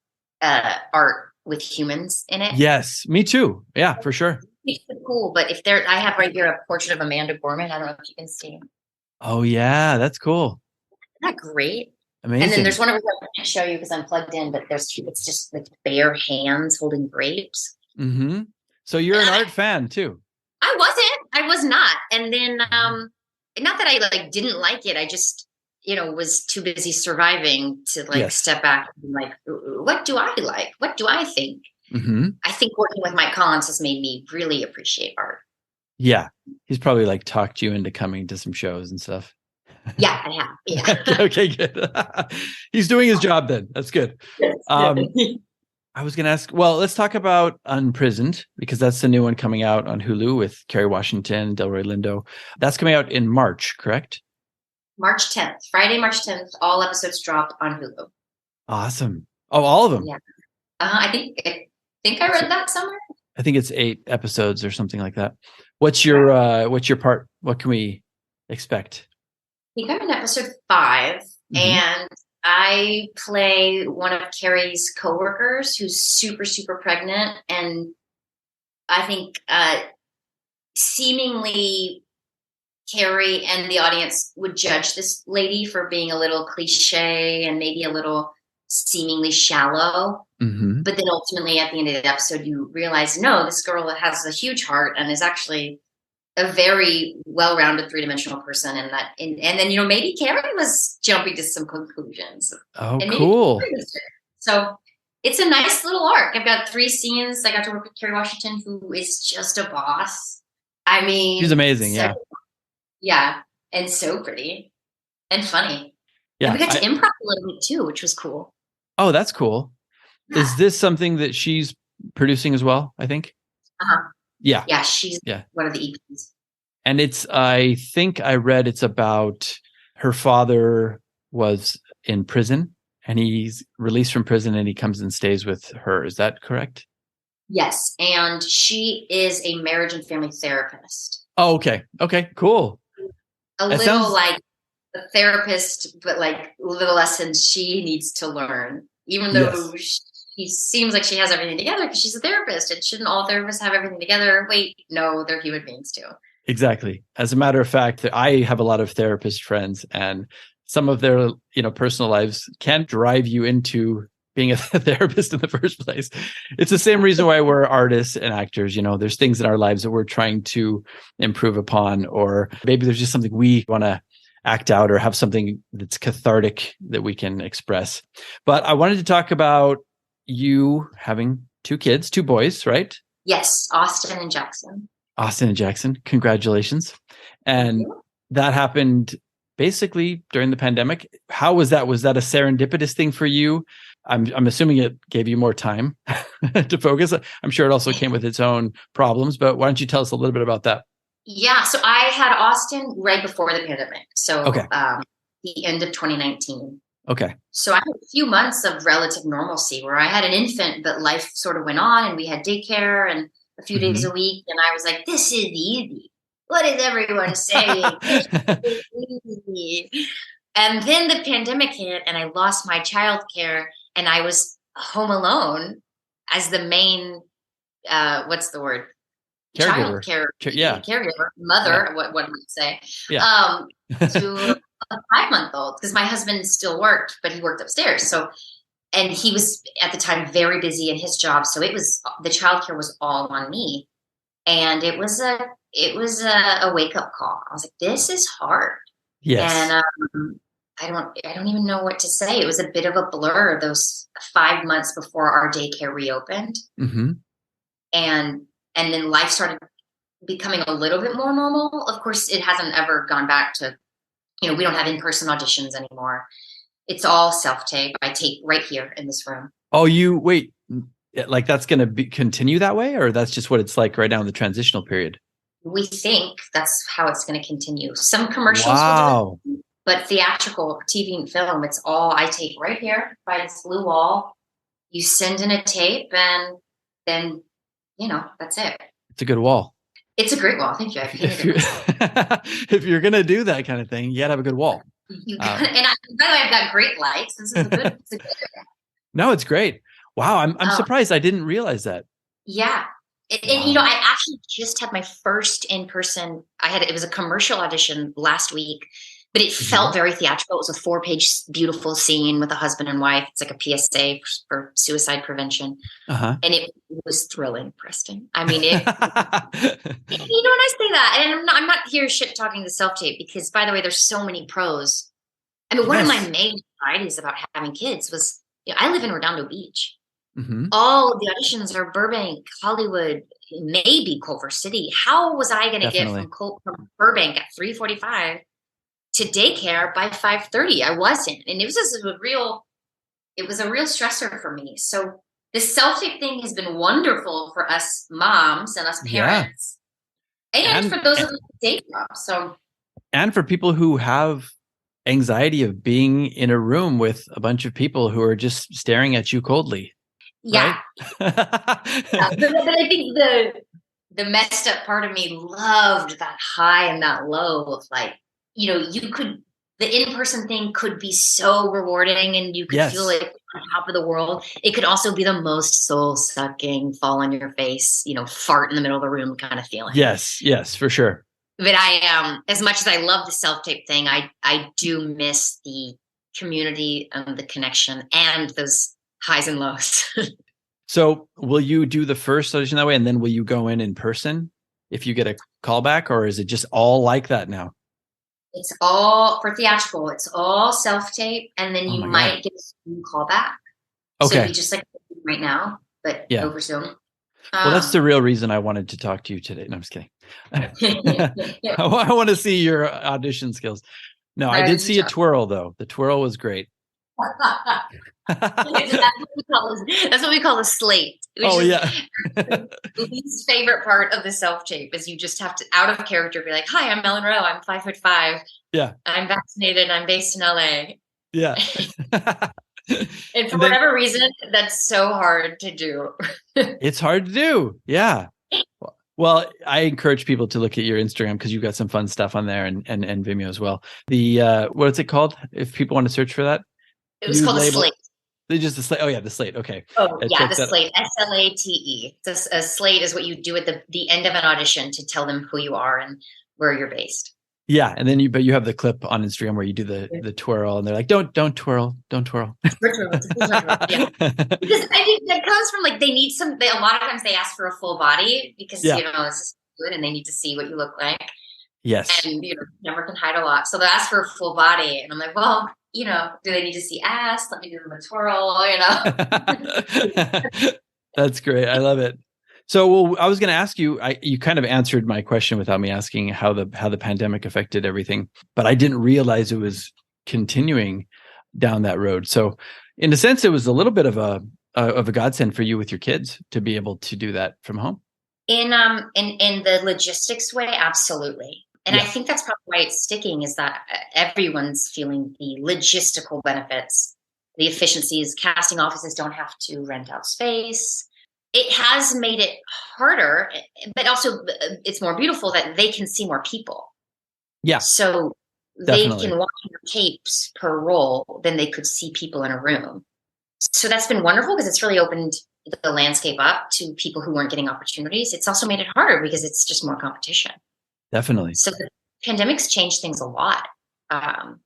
art with humans in it. Yes, me too. Yeah, for sure. It's so cool. But I have right here a portrait of Amanda Gorman. I don't know if you can see. Oh yeah, that's cool. Isn't that great? Amazing. And then there's one over here I can't show you because I'm plugged in, but it's just with bare hands holding grapes. Mm-hmm. So you're an art fan too. I was not. And then not that I didn't like it. I just, was too busy surviving to step back and what do I like? What do I think? Mm-hmm. I think working with Mike Collins has made me really appreciate art. Yeah. He's probably talked you into coming to some shows and stuff. Yeah, I have. Yeah. Okay, good. He's doing his job then. That's good. Yes. I was going to ask, well, let's talk about Unprisoned, because that's the new one coming out on Hulu with Kerry Washington, Delroy Lindo. That's coming out in March, correct? March 10th, Friday, March 10th. All episodes drop on Hulu. Awesome. Oh, all of them? Yeah. I think I read that somewhere. I think it's 8 episodes or something like that. What's your part? What can we expect? I think I'm in episode 5, and I play one of Carrie's coworkers who's super, super pregnant. And I think seemingly Carrie and the audience would judge this lady for being a little cliche and maybe a little seemingly shallow. But then ultimately at the end of the episode, you realize, no, this girl has a huge heart and is actually a very well-rounded 3-dimensional person. And then, maybe Carrie was jumping to some conclusions. Oh, cool. So it's a nice little arc. I've got 3 scenes. I got to work with Kerry Washington, who is just a boss. I mean, she's amazing. Yeah. Yeah. And so pretty and funny. Yeah. And we got to improv a little bit too, which was cool. Oh, that's cool. Yeah. Is this something that she's producing as well, I think? Yeah. Yeah. She's one of the EPs. And I think I read it's about her father was in prison and he's released from prison and he comes and stays with her. Is that correct? Yes. And she is a marriage and family therapist. Oh, okay. Okay, cool. Like a therapist, but little lessons she needs to learn, even though she seems like she has everything together because she's a therapist. And shouldn't all therapists have everything together? Wait, no, they're human beings too. Exactly. As a matter of fact, I have a lot of therapist friends, and some of their, personal lives can drive you into being a therapist in the first place. It's the same reason why we're artists and actors. There's things in our lives that we're trying to improve upon, or maybe there's just something we want to act out or have something that's cathartic that we can express. But I wanted to talk about you having two kids, two boys, right? Yes, Austin and Jackson. Austin and Jackson, congratulations. And that happened basically during the pandemic. How was that? Was that a serendipitous thing for you? I'm assuming it gave you more time to focus. I'm sure it also came with its own problems, but why don't you tell us a little bit about that? Yeah, so I had Austin right before the pandemic. So the end of 2019. Okay. So I had a few months of relative normalcy where I had an infant, but life sort of went on and we had daycare and a few days a week. And I was like, this is easy. What is everyone saying? This is easy. And then the pandemic hit and I lost my childcare and I was home alone as the main, what's the word? Caregiver. Caregiver, mother, what would we say? To a 5-month-old, because my husband still worked, but he worked upstairs. So, and he was at the time very busy in his job. So the childcare was all on me. And it was a wake up call. I was like, this is hard. Yes. And I don't even know what to say. It was a bit of a blur those 5 months before our daycare reopened. Mm-hmm. And then life started becoming a little bit more normal. Of course, it hasn't ever gone back to, we don't have in-person auditions anymore. It's all self-tape. I tape right here in this room. Oh, wait, like that's going to continue that way, or that's just what it's like right now in the transitional period? We think that's how it's going to continue. Some commercials will do it, but theatrical, TV and film, it's all I tape right here by this blue wall. You send in a tape and then, that's it. It's a good wall. It's a great wall. Thank you. If you're going to do that kind of thing, you got to have a good wall. And by the way, I've got great lights. This is it's a good area. No, it's great. Wow. I'm surprised. I didn't realize that. Yeah. And I actually just had my first in-person, it was a commercial audition last week, but it felt very theatrical. It was a 4-page beautiful scene with a husband and wife. It's like a PSA for suicide prevention. And it was thrilling, Preston. I mean, when I say that, and I'm not here shit talking the self-tape because, by the way, there's so many pros. I mean, one of my main anxieties about having kids was, I live in Redondo Beach. All of the auditions are Burbank, Hollywood, maybe Culver City. How was I going to get from Burbank at 3:45 to daycare by 5:30? I wasn't, and it was a real stressor for me. So the self-tape thing has been wonderful for us moms and us parents, and for those of us who date jobs. So, and for people who have anxiety of being in a room with a bunch of people who are just staring at you coldly. Yeah. Right? But I think the messed up part of me loved that high and that low of like, the in-person thing could be so rewarding and you could feel like on top of the world. It could also be the most soul-sucking, fall on your face, fart in the middle of the room kind of feeling. Yes, for sure. But I, as much as I love the self-tape thing, I do miss the community and the connection and those highs and lows. So will you do the first audition that way and then will you go in person if you get a callback, or is it just all like that now? It's all for theatrical. It's all self-tape and then you might get a Zoom callback. Okay. So it'd be just like right now, but over Zoom. Well, that's the real reason I wanted to talk to you today. No, I'm just kidding. I want to see your audition skills. No, I did see a twirl though. The twirl was great. That's what we call a slate. The least favorite part of the self-tape is you just have to, out of character, be like, "Hi, I'm Ellen Wroe. I'm 5'5". Yeah, I'm vaccinated. I'm based in LA. Yeah. And for whatever reason, that's so hard to do. It's hard to do. Yeah. Well, I encourage people to look at your Instagram because you've got some fun stuff on there and Vimeo as well. The what's it called? If people want to search for that, it was called a slate. They just the slate. Oh yeah, the slate. Okay. Oh yeah, Check the that. slate, SLATE. A slate is what you do at the end of an audition to tell them who you are and where you're based. Yeah, and then you have the clip on Instagram where you do the twirl, and they're like, don't twirl, don't twirl. Yeah, because I think that comes from like they need some. A lot of times they ask for a full body because Yeah. this is good, and they need to see what you look like. Yes. And camera can hide a lot, so they ask for a full body, and I'm like, well, do they need to see ass? Let me do the twirl, That's great. I love it. So, well, I was going to ask you. You kind of answered my question without me asking how the pandemic affected everything, but I didn't realize it was continuing down that road. So, in a sense, it was a little bit of a godsend for you with your kids to be able to do that from home. In the logistics way, absolutely. And I think that's probably why it's sticking, is that everyone's feeling the logistical benefits, the efficiencies. Casting offices don't have to rent out space. It has made it harder, but also it's more beautiful that they can see more people. Yeah. So definitely. They can watch more tapes per role than they could see people in a room. So that's been wonderful because it's really opened the landscape up to people who weren't getting opportunities. It's also made it harder because it's just more competition. Definitely. So the pandemic's changed things a lot. But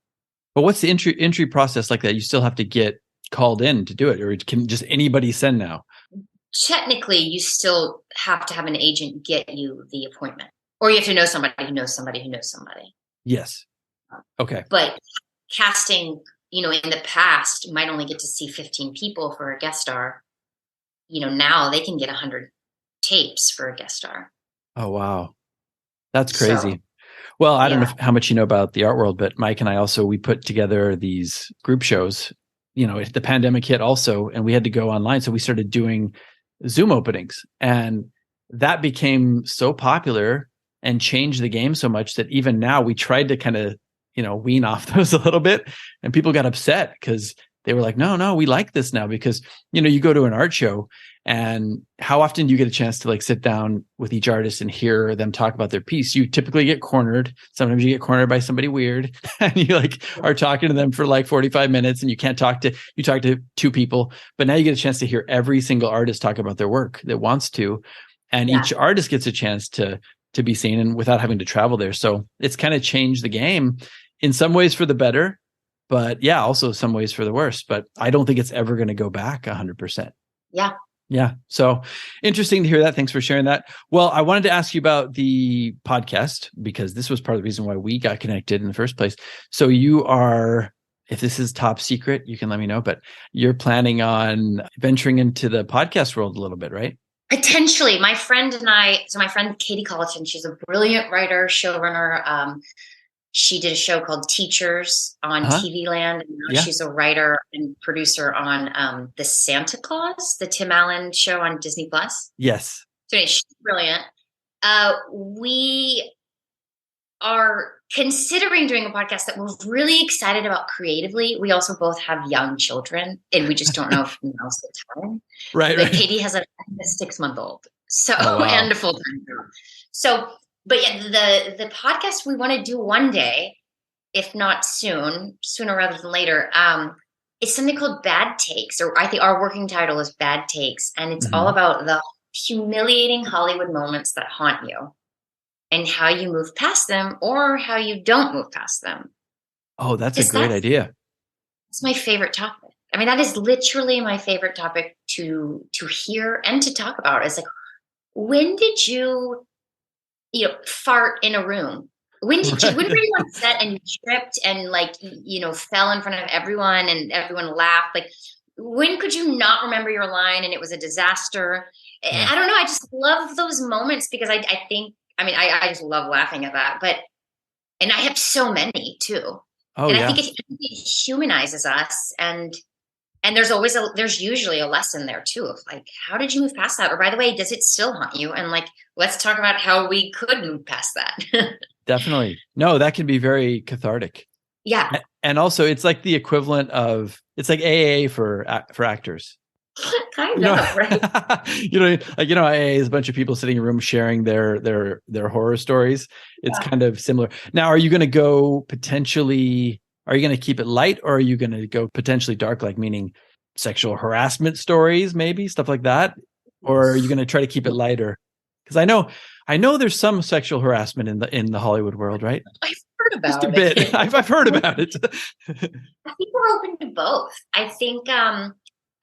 what's the entry process like that? You still have to get called in to do it, or can just anybody send now? Technically, you still have to have an agent get you the appointment, or you have to know somebody who knows somebody who knows somebody. Yes. Okay. But casting, in the past, might only get to see 15 people for a guest star. Now they can get 100 tapes for a guest star. Oh, wow. That's crazy. So, well, I don't know how much you know about the art world, but Mike and I we put together these group shows. The pandemic hit also, and we had to go online. So we started doing Zoom openings, and that became so popular and changed the game so much that even now we tried to kind of, wean off those a little bit, and people got upset because they were like, no, we like this now, because, you go to an art show, and how often do you get a chance to like sit down with each artist and hear them talk about their piece? You typically get cornered. Sometimes you get cornered by somebody weird and you are talking to them for like 45 minutes and you talk to two people, but now you get a chance to hear every single artist talk about their work that wants to. And each artist gets a chance to be seen, and without having to travel there. So it's kind of changed the game in some ways for the better, but also some ways for the worse. But I don't think it's ever going to go back 100%. Yeah. Yeah. So interesting to hear that. Thanks for sharing that. Well, I wanted to ask you about the podcast, because this was part of the reason why we got connected in the first place. So you are, if this is top secret, you can let me know, but you're planning on venturing into the podcast world a little bit, right? Potentially. My friend Katie Colleton, she's a brilliant writer, showrunner. She did a show called Teachers on TV Land. And now she's a writer and producer on the Santa Claus, the Tim Allen show on Disney Plus. Yes. So she's brilliant. We are considering doing a podcast that we're really excited about creatively. We also both have young children, and we just don't know if now's the time. Right. Katie has a 6-month-old, so and a full-time job. So. But the podcast we want to do one day, if not sooner rather than later, is something called Bad Takes, or I think our working title is Bad Takes. And it's all about the humiliating Hollywood moments that haunt you and how you move past them or how you don't move past them. Oh, that's a great idea. It's my favorite topic. I mean, that is literally my favorite topic to hear and to talk about. It's like, when did you fart in a room? When were you on set and you tripped and fell in front of everyone and everyone laughed? Like, when could you not remember your line and it was a disaster? I don't know. I just love those moments because I I just love laughing at that. And I have so many too. I think it humanizes us, and there's usually a lesson there too of like, how did you move past that? Or by the way, does it still haunt you? And let's talk about how we could move past that. Definitely. No, that can be very cathartic. Yeah. And also it's like the equivalent of, it's like AA for actors. Kind of, right? AA is a bunch of people sitting in a room sharing their horror stories. It's kind of similar. Now, are you going to go potentially, are you going to keep it light, or are you going to go potentially dark, like meaning sexual harassment stories, maybe stuff like that? Or are you going to try to keep it lighter? Because I know there's some sexual harassment in the Hollywood world, right? I've heard about just a bit. I've heard about it. I think we're open to both. I think I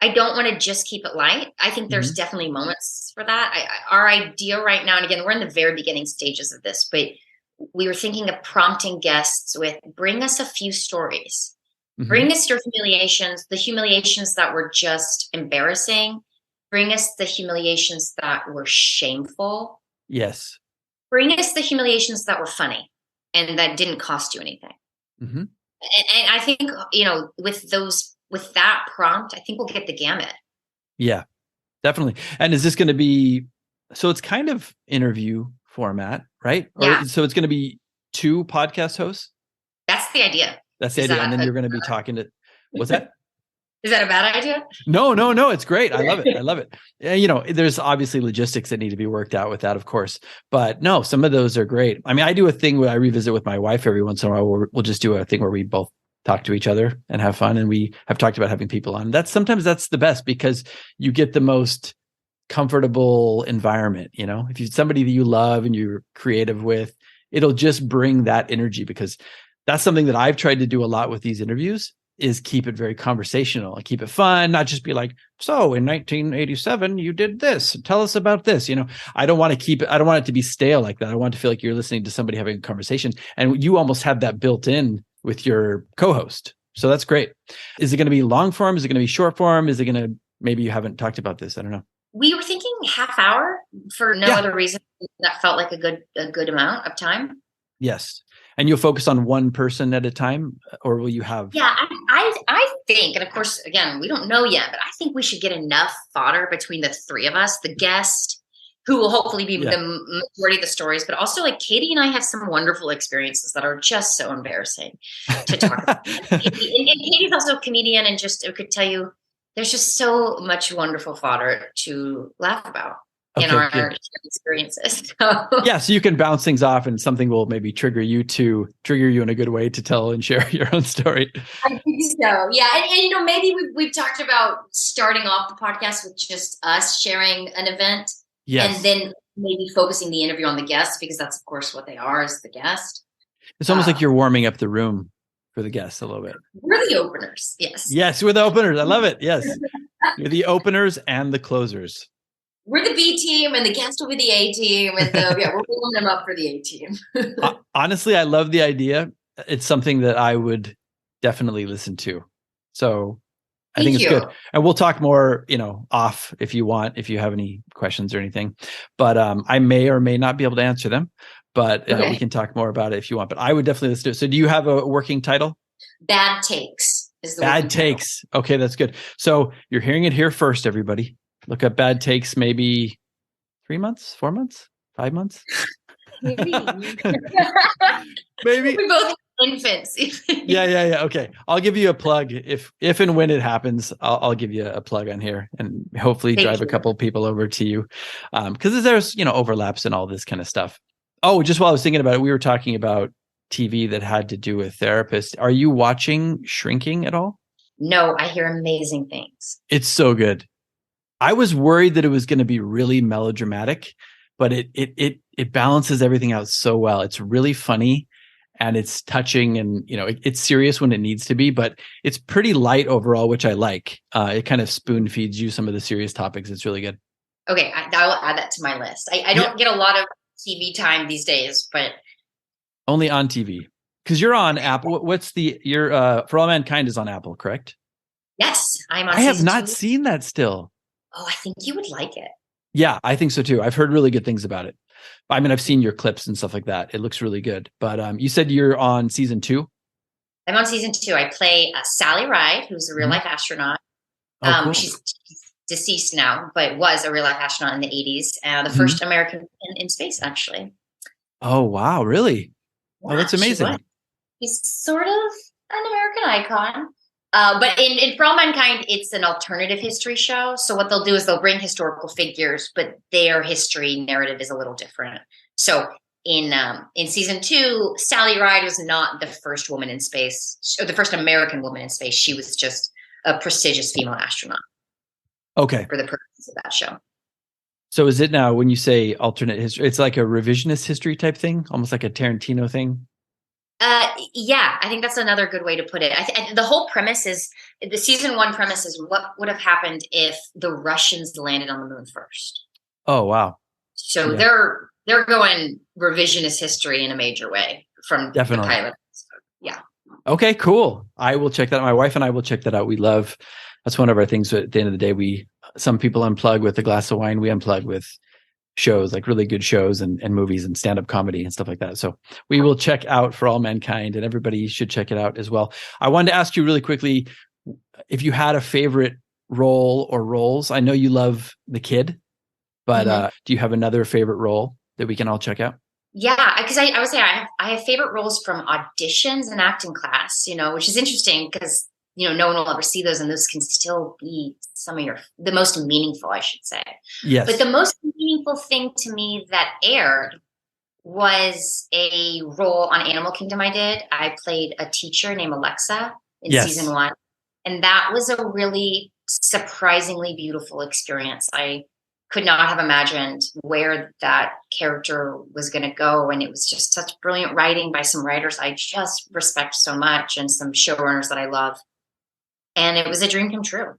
don't want to just keep it light. I think there's definitely moments for that. Our idea right now, and again, we're in the very beginning stages of this, but we were thinking of prompting guests with, bring us a few stories. Bring us your humiliations, the humiliations that were just embarrassing. Bring us the humiliations that were shameful. Yes. Bring us the humiliations that were funny and that didn't cost you anything. And I think, with that prompt, I think we'll get the gamut. Yeah, definitely. And is this going to be, so it's kind of interview format, right? Yeah. So it's going to be 2 podcast hosts? That's the idea. That's the idea. And then you're going to be talking to, what's that? Is that a bad idea? No. It's great. I love it. There's obviously logistics that need to be worked out with that, of course. But no, some of those are great. I mean, I do a thing where I revisit with my wife every once in a while. We'll just do a thing where we both talk to each other and have fun. And we have talked about having people on. Sometimes that's the best because you get the most comfortable environment. If you're somebody that you love and you're creative with, it'll just bring that energy, because that's something that I've tried to do a lot with these interviews, is keep it very conversational and keep it fun, not just be like, so in 1987, you did this. Tell us about this. I don't want it to be stale like that. I want to feel like you're listening to somebody having a conversation, and you almost have that built in with your co-host. So that's great. Is it going to be long form? Is it going to be short form? Is it going to, maybe you haven't talked about this. I don't know. We were thinking half hour for no other reason. That felt like a good amount of time. Yes. And you'll focus on one person at a time, or will you have? Yeah, I think, and of course, again, we don't know yet, but I think we should get enough fodder between the 3 of us, the guest, who will hopefully be the majority of the stories, but also like Katie and I have some wonderful experiences that are just so embarrassing to talk about. and Katie's also a comedian, and just could tell you, there's just so much wonderful fodder to laugh about. In our experiences. Yeah, so you can bounce things off, and something will maybe trigger you in a good way to tell and share your own story. I think so. Yeah. And maybe we've talked about starting off the podcast with just us sharing an event. Yes. And then maybe focusing the interview on the guest, because that's, of course, what they are, as the guest. It's almost like you're warming up the room for the guests a little bit. We're the openers. Yes. Yes, we're the openers. I love it. Yes. You're the openers and the closers. We're the B team, and the guest will be the A team, and we're pulling them up for the A team. Honestly, I love the idea. It's something that I would definitely listen to. So I think it's good. And we'll talk more, off if you want, if you have any questions or anything. But I may or may not be able to answer them. But we can talk more about it if you want. But I would definitely listen to it. So do you have a working title? Bad Takes is the Bad Takes. Title. Okay, that's good. So you're hearing it here first, everybody. Look up Bad Takes, maybe 3 months, 4 months, 5 months. Maybe. Maybe. We both have infants. Yeah. Okay. I'll give you a plug. If and when it happens, I'll give you a plug on here, and hopefully drive a couple people over to you. Because there's, overlaps and all this kind of stuff. Oh, just while I was thinking about it, we were talking about TV that had to do with therapists. Are you watching Shrinking at all? No, I hear amazing things. It's so good. I was worried that it was going to be really melodramatic, but it balances everything out so well. It's really funny, and it's touching, and it's serious when it needs to be, but it's pretty light overall, which I like. It kind of spoon feeds you some of the serious topics. It's really good. Okay, I will add that to my list. I don't get a lot of TV time these days, but only on TV, because you're on Apple. What's your For All Mankind is on Apple, correct? Yes, I'm on. I have not seen that still. Oh, I think you would like it. Yeah, I think so too. I've heard really good things about it. I mean, I've seen your clips and stuff like that. It looks really good. But you said you're on season 2? I'm on season 2. I play Sally Ride, who's a real life astronaut. Cool. She's deceased now, but was a real life astronaut in the 80s. The first American in space, actually. Oh, wow. Really? Yeah, oh, that's amazing. He's sort of an American icon. But in For All Mankind, it's an alternative history show. So what they'll do is they'll bring historical figures, but their history narrative is a little different. So in season 2, Sally Ride was not the first woman in space, or the first American woman in space. She was just a prestigious female astronaut. Okay. For the purposes of that show. So is it now, when you say alternate history, it's like a revisionist history type thing, almost like a Tarantino thing? Yeah, I think that's another good way to put it. The whole premise is, the season 1 premise is what would have happened if the Russians landed on the moon first. Oh, wow. So they're going revisionist history in a major way from Definitely. the pilot. Yeah. Okay, cool. I will check that out. My wife and I will check that out. That's one of our things. At the end of the day, some people unplug with a glass of wine. We unplug with shows, like really good shows and movies and stand-up comedy and stuff like that. So we will check out For All Mankind, and everybody should check it out as well. I wanted to ask you really quickly if you had a favorite role or roles. I know you love the kid, but do you have another favorite role that we can all check out? Yeah, because I would say I have favorite roles from auditions and acting class, which is interesting because, no one will ever see those, and those can still be the most meaningful, I should say. Yes. But the most meaningful thing to me that aired was a role on Animal Kingdom I did. I played a teacher named Alexa in season 1. And that was a really surprisingly beautiful experience. I could not have imagined where that character was going to go. And it was just such brilliant writing by some writers I just respect so much, and some showrunners that I love. And it was a dream come true.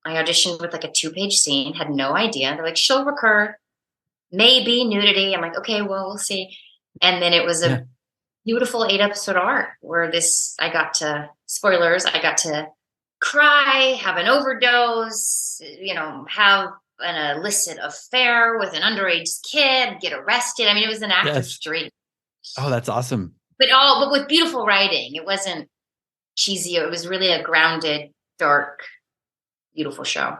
I auditioned with like a 2-page scene, had no idea. They're like, she'll recur, maybe nudity. I'm like, okay, well, we'll see. And then it was a beautiful 8-episode arc where I got to cry, have an overdose, have an illicit affair with an underage kid, get arrested. I mean, it was an actor's dream. Oh, that's awesome. But with beautiful writing. It wasn't cheesy. It was really a grounded, dark, beautiful show.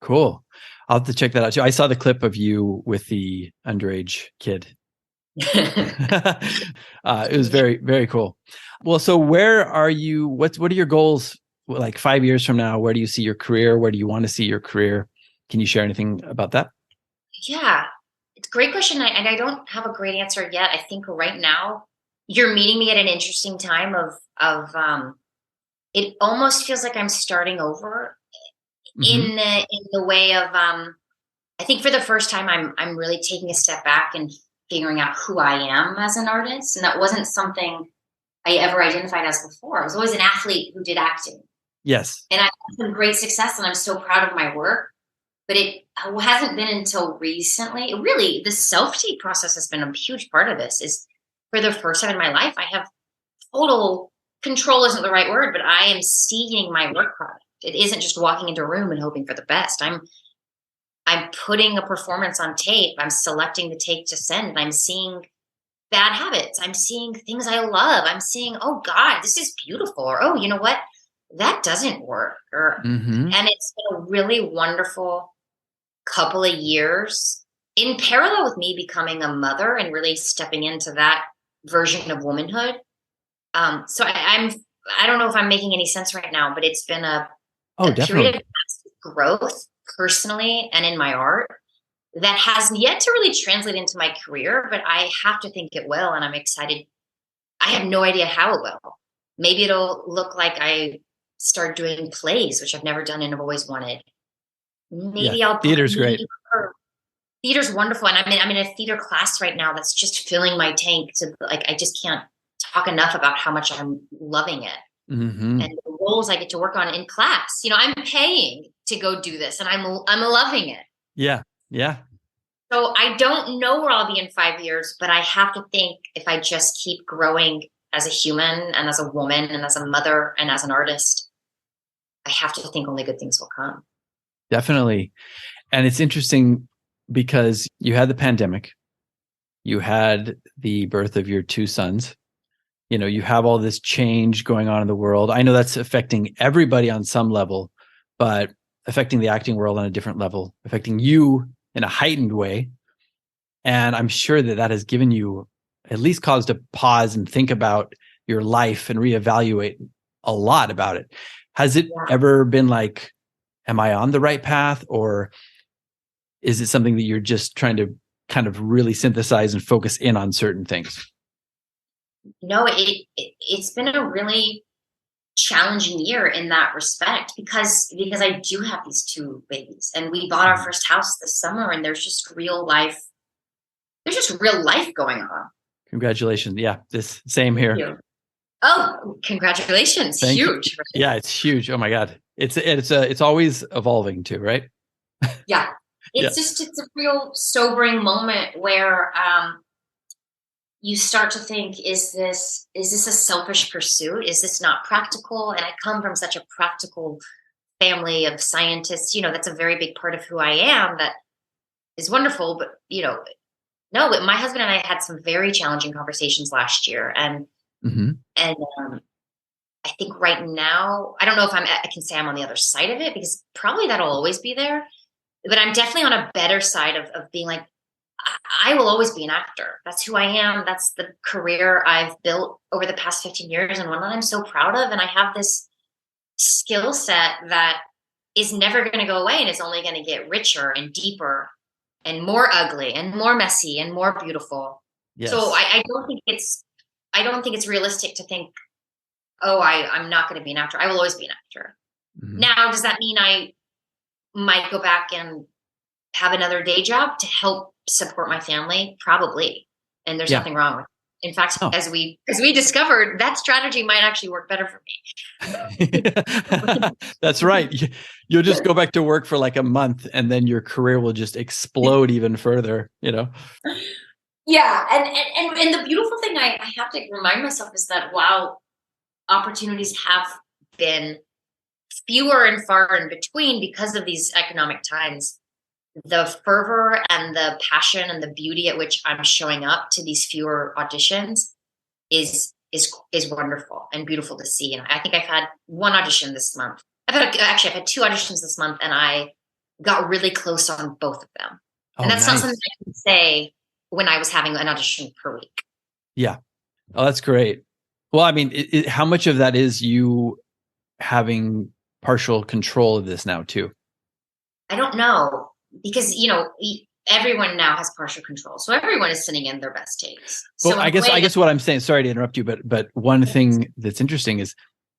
Cool. I'll have to check that out too. I saw the clip of you with the underage kid. It was very, very cool. Well, so where are you? What are your goals? Like 5 years from now, where do you see your career? Where do you want to see your career? Can you share anything about that? Yeah, it's a great question. And I don't have a great answer yet. I think right now you're meeting me at an interesting time of it almost feels like I'm starting over in the way of, I think for the first time, I'm really taking a step back and figuring out who I am as an artist. And that wasn't something I ever identified as before. I was always an athlete who did acting. Yes. And I had some great success, and I'm so proud of my work. But it hasn't been until recently. The self-tape process has been a huge part of this. Is for the first time in my life, I have total control, isn't the right word, but I am seeing my work product. It isn't just walking into a room and hoping for the best. I'm putting a performance on tape. I'm selecting the tape to send, and I'm seeing bad habits. I'm seeing things I love. I'm seeing, oh God, this is beautiful. Or, oh, you know what? That doesn't work. And it's been a really wonderful couple of years in parallel with me becoming a mother and really stepping into that version of womanhood. So I don't know if I'm making any sense right now, but it's been a period of growth personally and in my art that has yet to really translate into my career, but I have to think it will. And I'm excited. I have no idea how it will. Maybe it'll look like I start doing plays, which I've never done and have always wanted. Maybe theater's great. Theater's wonderful. And I'm in a theater class right now that's just filling my tank to, like, I just can't talk enough about how much I'm loving it. And the roles I get to work on in class. I'm paying to go do this, and I'm loving it. Yeah. Yeah. So I don't know where I'll be in 5 years, but I have to think if I just keep growing as a human and as a woman and as a mother and as an artist, I have to think only good things will come. Definitely. And it's interesting because you had the pandemic, you had the birth of your 2 sons, you have all this change going on in the world. I know that's affecting everybody on some level, but affecting the acting world on a different level, affecting you in a heightened way. And I'm sure that has given you at least cause to pause and think about your life and reevaluate a lot about it. Has it ever been like, am I on the right path? Or is it something that you're just trying to kind of really synthesize and focus in on certain things? No, it's been a really challenging year in that respect because I do have these two babies, and we bought our first house this summer, and there's just real life going on. Congratulations. Yeah, this same here. Thank you. Oh, congratulations. Thank huge. You. Right? Yeah, it's huge. Oh my God. It's always evolving too, right? Yeah. It's a real sobering moment where you start to think, is this a selfish pursuit? Is this not practical? And I come from such a practical family of scientists. That's a very big part of who I am. That is wonderful. But, no, my husband and I had some very challenging conversations last year. And, I think right now, I don't know if I can say I'm on the other side of it, because probably that'll always be there. But I'm definitely on a better side of being like, I will always be an actor. That's who I am. That's the career I've built over the past 15 years, and one that I'm so proud of. And I have this skill set that is never going to go away, and it's only going to get richer and deeper and more ugly and more messy and more beautiful. Yes. So I don't think it's realistic to think, oh, I'm not going to be an actor. I will always be an actor. Mm-hmm. Now, does that mean I might go back and have another day job to help support my family? Probably. And there's nothing wrong with it. In fact, as we discovered, that strategy might actually work better for me. That's right. You'll just go back to work for like a month, and then your career will just explode even further, Yeah. And the beautiful thing I have to remind myself is that while opportunities have been fewer and far in between because of these economic times, the fervor and the passion and the beauty at which I'm showing up to these fewer auditions is wonderful and beautiful to see. And I think I've had one audition this month. I've had two auditions this month, and I got really close on both of them. And that's not something I can say when I was having an audition per week. Yeah. Oh, that's great. Well, I mean, how much of that is you having partial control of this now too? I don't know, because everyone now has partial control, so everyone is sending in their best takes. Well, I guess what I'm saying, sorry to interrupt you, but one thing that's interesting is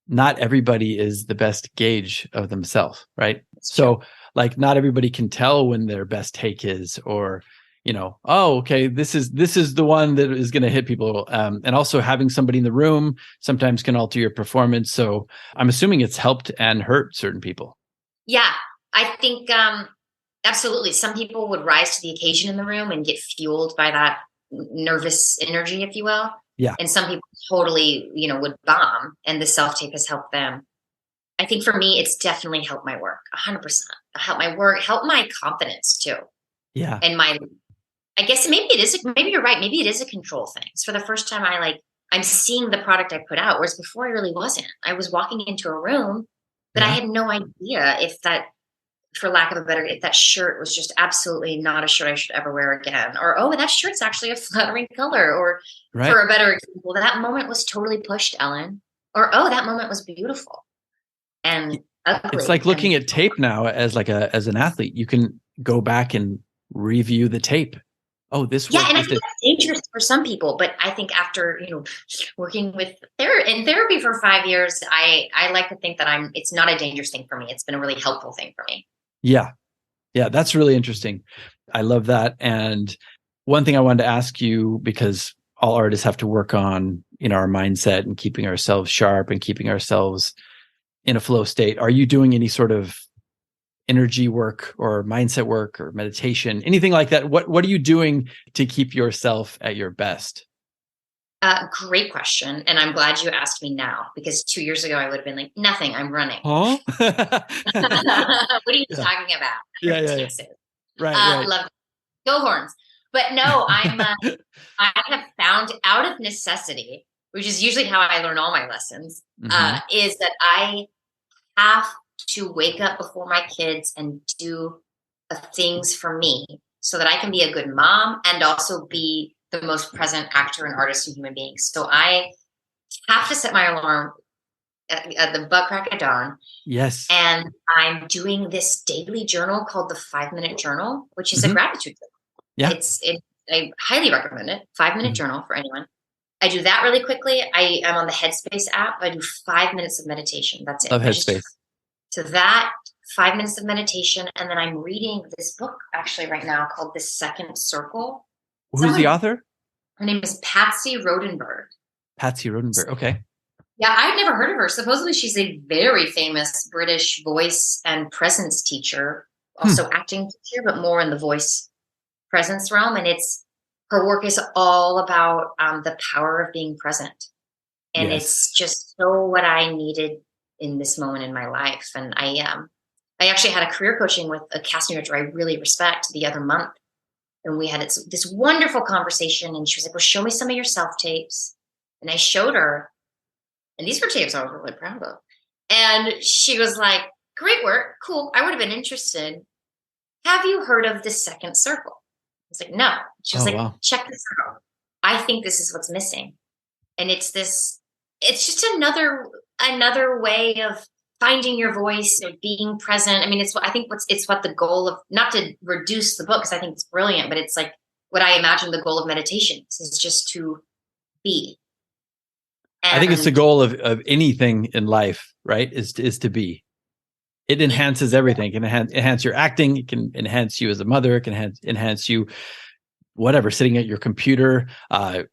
not everybody is the best gauge of themselves, right? So like not everybody can tell when their best take is, or oh, okay, this is the one that is going to hit people. And also having somebody in the room sometimes can alter your performance. So I'm assuming it's helped and hurt certain people. Yeah, I think absolutely. Some people would rise to the occasion in the room and get fueled by that nervous energy, if you will. Yeah. And some people totally, would bomb, and the self-tape has helped them. I think for me, it's definitely helped my work 100%. Helped my work, helped my confidence too. Yeah. And I guess maybe you're right. Maybe it is a control thing. So for the first time, I'm seeing the product I put out, whereas before I really wasn't. I was walking into a room, but I had no idea if that, for lack of a better, if that shirt was just absolutely not a shirt I should ever wear again, or, oh, that shirt's actually a flattering color, or for a better example, that moment was totally pushed, Ellen, or, oh, that moment was beautiful and ugly. It's like looking at tape now as an athlete. You can go back and review the tape. Oh, this and I think that's dangerous for some people, but I think after working with in therapy for 5 years, I like to think that it's not a dangerous thing for me. It's been a really helpful thing for me. Yeah, that's really interesting. I love that. And one thing I wanted to ask you, because all artists have to work on our mindset and keeping ourselves sharp and keeping ourselves in a flow state. Are you doing any sort of energy work or mindset work or meditation, anything like that? What are you doing to keep yourself at your best? Great question. And I'm glad you asked me now, because 2 years ago I would have been like, nothing, I'm running. Huh? What are you talking about? Yeah. Right. Love it. Go horns. But no, I have found out of necessity, which is usually how I learn all my lessons, is that I have to wake up before my kids and do things for me so that I can be a good mom and also be the most present actor and artist and human being. So I have to set my alarm at the butt crack of dawn. Yes. And I'm doing this daily journal called the 5-minute journal, which is a gratitude journal. Yeah. I highly recommend it. 5-minute journal for anyone. I do that really quickly. I am on the Headspace app. I do 5 minutes of meditation. That's it. Love Headspace. So that 5 minutes of meditation. And then I'm reading this book actually right now called The Second Circle. Who's the author? Her name is Patsy Rodenberg. Patsy Rodenberg. Okay. Yeah, I've never heard of her. Supposedly she's a very famous British voice and presence teacher, also acting teacher, but more in the voice presence realm. And her work is all about the power of being present. And it's just so what I needed in this moment in my life. And I actually had a career coaching with a casting director I really respect the other month. And we had this wonderful conversation. And she was like, well, show me some of your self-tapes. And I showed her. And these were tapes I was really proud of. And she was like, great work. Cool. I would have been interested. Have you heard of The Second Circle? I was like, no. She was wow. Check this out. I think this is what's missing. And it's just another way of finding your voice and being present. I mean, it's what the goal of, not to reduce the book, because I think it's brilliant, but it's like what I imagine the goal of meditation is just to be. I think it's the goal of anything in life, right? Is to be. It enhances everything. It can enhance your acting. It can enhance you as a mother. It can enhance you, whatever, sitting at your computer,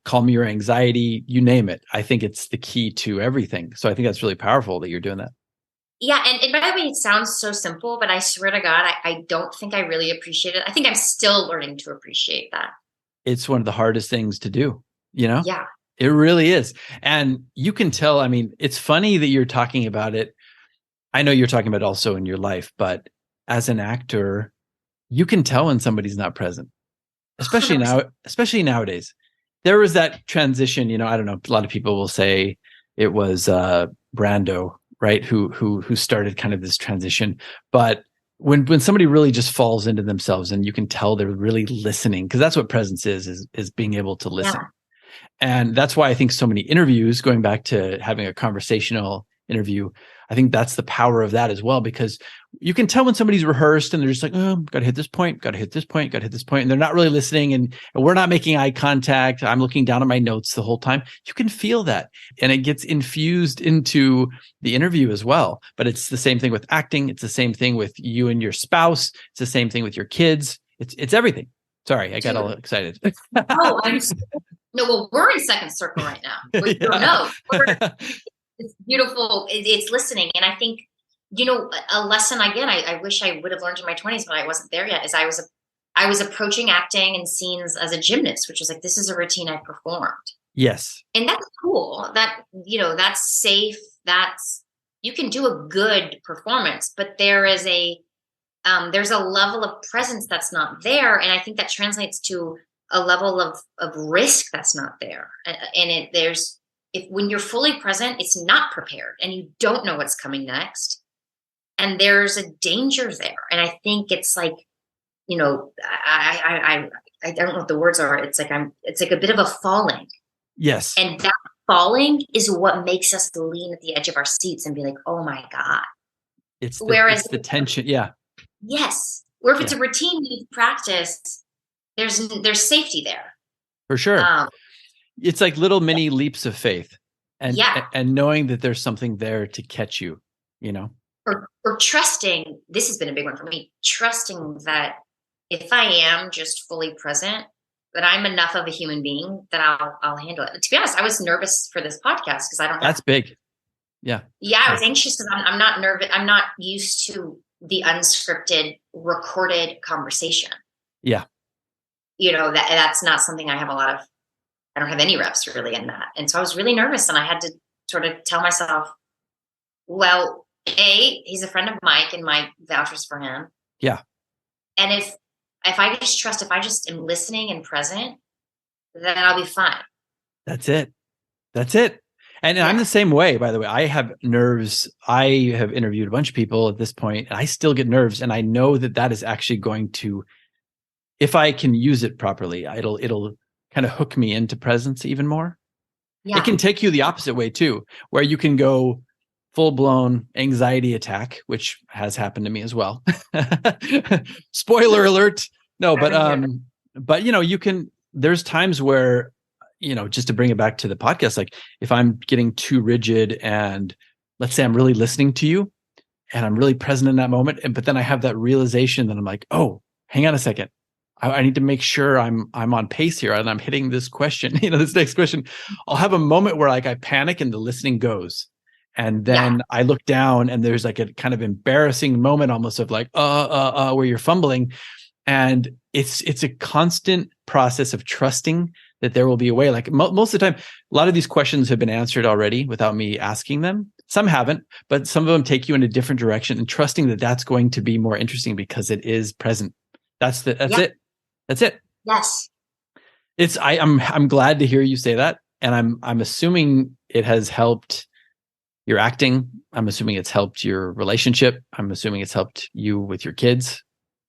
calm your anxiety, you name it. I think it's the key to everything. So I think that's really powerful that you're doing that. Yeah. And by the way, it sounds so simple, but I swear to God, I don't think I really appreciate it. I think I'm still learning to appreciate that. It's one of the hardest things to do, Yeah. It really is. And you can tell, I mean, it's funny that you're talking about it. I know you're talking about it also in your life, but as an actor, you can tell when somebody's not present, especially 100%. Especially nowadays. There was that transition, I don't know, a lot of people will say it was Brando, right? Who started kind of this transition. But when somebody really just falls into themselves and you can tell they're really listening, because that's what presence is being able to listen. Yeah. And that's why I think so many interviews, going back to having a conversational interview, I think that's the power of that as well, because you can tell when somebody's rehearsed and they're just like, oh, got to hit this point, got to hit this point, got to hit this point. And they're not really listening and we're not making eye contact. I'm looking down at my notes the whole time. You can feel that. And it gets infused into the interview as well. But it's the same thing with acting. It's the same thing with you and your spouse. It's the same thing with your kids. It's everything. Sorry, I got all excited. No, well, we're in Second Circle right now. It's beautiful. It's listening. And I think, a lesson, again, I wish I would have learned in my 20s, but I wasn't there yet, is I was approaching acting and scenes as a gymnast, which was like, this is a routine I performed. Yes. And that's cool. That's safe. You can do a good performance, but there's a level of presence that's not there. And I think that translates to a level of risk that's not there. And when you're fully present, it's not prepared and you don't know what's coming next. And there's a danger there. And I think it's like, I don't know what the words are. It's like a bit of a falling. Yes. And that falling is what makes us lean at the edge of our seats and be like, oh my God. It's the tension. Yeah. Yes. Or if it's a routine you practice, there's safety there. For sure. It's like little mini leaps of faith and knowing that there's something there to catch you, Or trusting, this has been a big one for me, trusting that if I am just fully present, that I'm enough of a human being that I'll handle it. To be honest, I was nervous for this podcast because I don't know. That's big. Yeah. Yeah. I was anxious because I'm not nervous. I'm not used to the unscripted recorded conversation. Yeah. That's not something I don't have any reps really in that. And so I was really nervous and I had to sort of tell myself, well, he's a friend of Mike and Mike vouchers for him. Yeah. And if I just am listening and present, then I'll be fine. That's it. And I'm the same way, by the way. I have nerves. I have interviewed a bunch of people at this point and I still get nerves. And I know that is actually going to, if I can use it properly, it'll kind of hook me into presence even more. Yeah. It can take you the opposite way too, where you can go full-blown anxiety attack, which has happened to me as well. Spoiler alert. No, but you can, there's times where just to bring it back to the podcast, like if I'm getting too rigid and let's say I'm really listening to you and I'm really present in that moment, but then I have that realization that I'm like, oh, hang on a second. I need to make sure I'm on pace here and I'm hitting this question, this next question. I'll have a moment where like I panic and the listening goes. And then I look down and there's like a kind of embarrassing moment almost of like, where you're fumbling. And it's a constant process of trusting that there will be a way. Like most of the time, a lot of these questions have been answered already without me asking them. Some haven't, but some of them take you in a different direction, and trusting that that's going to be more interesting because it is present. That's it. That's it. Yes. I'm glad to hear you say that. And I'm assuming it has helped your acting. I'm assuming it's helped your relationship. I'm assuming it's helped you with your kids.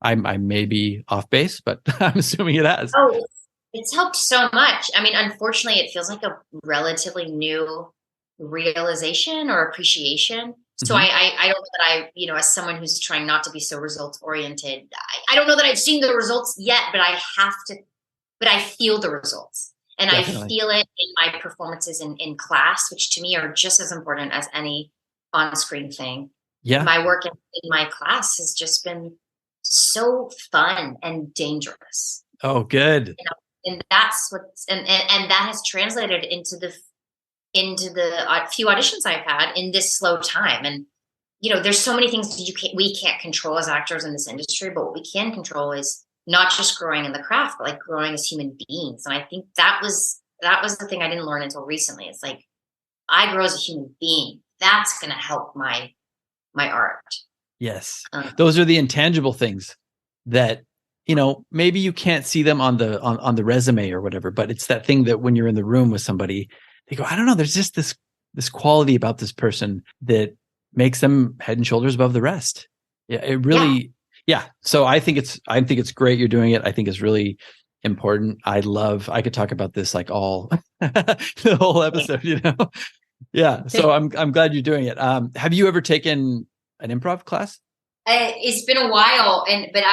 I may be off base, but I'm assuming it has. Oh, it's helped so much. I mean, unfortunately, it feels like a relatively new realization or appreciation. So I don't know that as someone who's trying not to be so results oriented, I don't know that I've seen the results yet, but I feel the results, and Definitely. I feel it in my performances in class, which to me are just as important as any on-screen thing. Yeah. My work in my class has just been so fun and dangerous. Oh, good. And that's and that has translated into the few auditions I've had in this slow time. And, there's so many things we can't control as actors in this industry, but what we can control is not just growing in the craft, but like growing as human beings. And I think that was the thing I didn't learn until recently. It's like, I grow as a human being. That's going to help my art. Yes. Those are the intangible things that, maybe you can't see them on the resume or whatever, but it's that thing that when you're in the room with somebody, they go, I don't know, there's just this quality about this person that makes them head and shoulders above the rest. Yeah, it really, yeah. So I think it's great you're doing it. I think it's really important. I could talk about this like all the whole episode, Yeah. So I'm glad you're doing it. Have you ever taken an improv class? It's been a while, but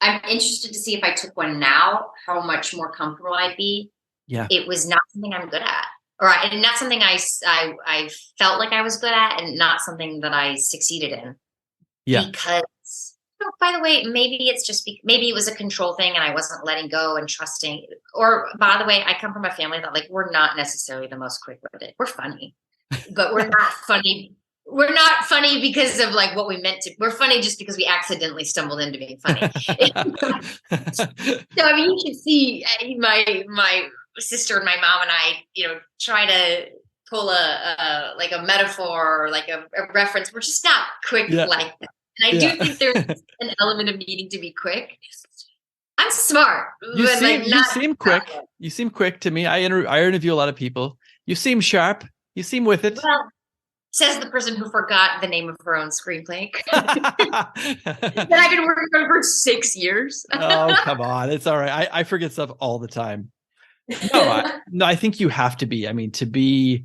I'm interested to see if I took one now, how much more comfortable I'd be. Yeah. It was not something I'm good at. And not something I felt like I was good at, and not something that I succeeded in. Yeah. Because, by the way, maybe it's just maybe it was a control thing, and I wasn't letting go and trusting. Or, by the way, I come from a family that we're not necessarily the most quick-witted. We're funny, but we're not funny. We're not funny because of what we meant to. We're funny just because we accidentally stumbled into being funny. So I mean, you can see my sister and my mom and I, try to pull a metaphor or a reference. We're just not quick like that. And I do think there's an element of needing to be quick. I'm smart. You seem quick. You seem quick to me. I interview a lot of people. You seem sharp. You seem with it. Well, says the person who forgot the name of her own screenplay. That I've been working on for 6 years. Oh, come on. It's all right. I forget stuff all the time. No, I think you have to be. I mean, to be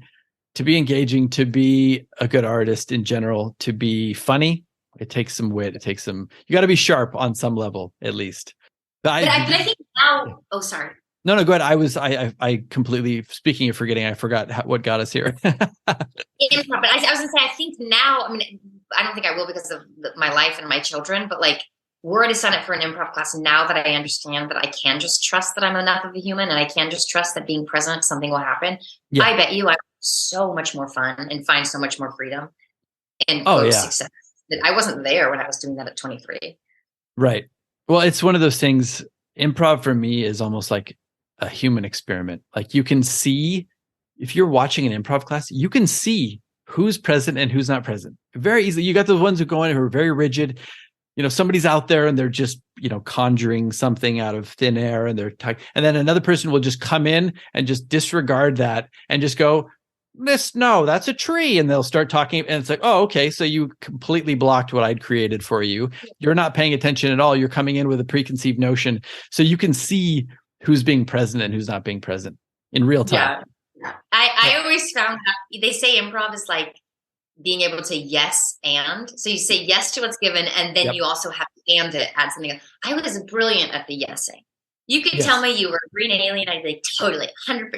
engaging, to be a good artist in general, to be funny, it takes some wit. You got to be sharp on some level, at least. But I think now, sorry. No, go ahead. I completely, speaking of forgetting, I forgot what got us here. But I was going to say, I think now, I mean, I don't think I will because of my life and my children, but were to sign up for an improv class now that I understand that I can just trust that I'm enough of a human, and I can just trust that being present, something will happen. Yeah. I bet you I have so much more fun and find so much more freedom and success. I wasn't there when I was doing that at 23. Right. Well, it's one of those things. Improv for me is almost like a human experiment. You can see, if you're watching an improv class, you can see who's present and who's not present very easily. You got the ones who go in who are very rigid. Somebody's out there and they're just, conjuring something out of thin air, and and then another person will just come in and just disregard that and just go, no, that's a tree. And they'll start talking. And it's like, oh, okay. So you completely blocked what I'd created for you. You're not paying attention at all. You're coming in with a preconceived notion. So you can see who's being present and who's not being present in real time. Yeah. I always found that they say improv is like being able to yes and. So you say yes to what's given, and then you also have to and it, add something else. I was brilliant at the yesing. You could tell me you were a green alien. I'd be like, totally, 100%.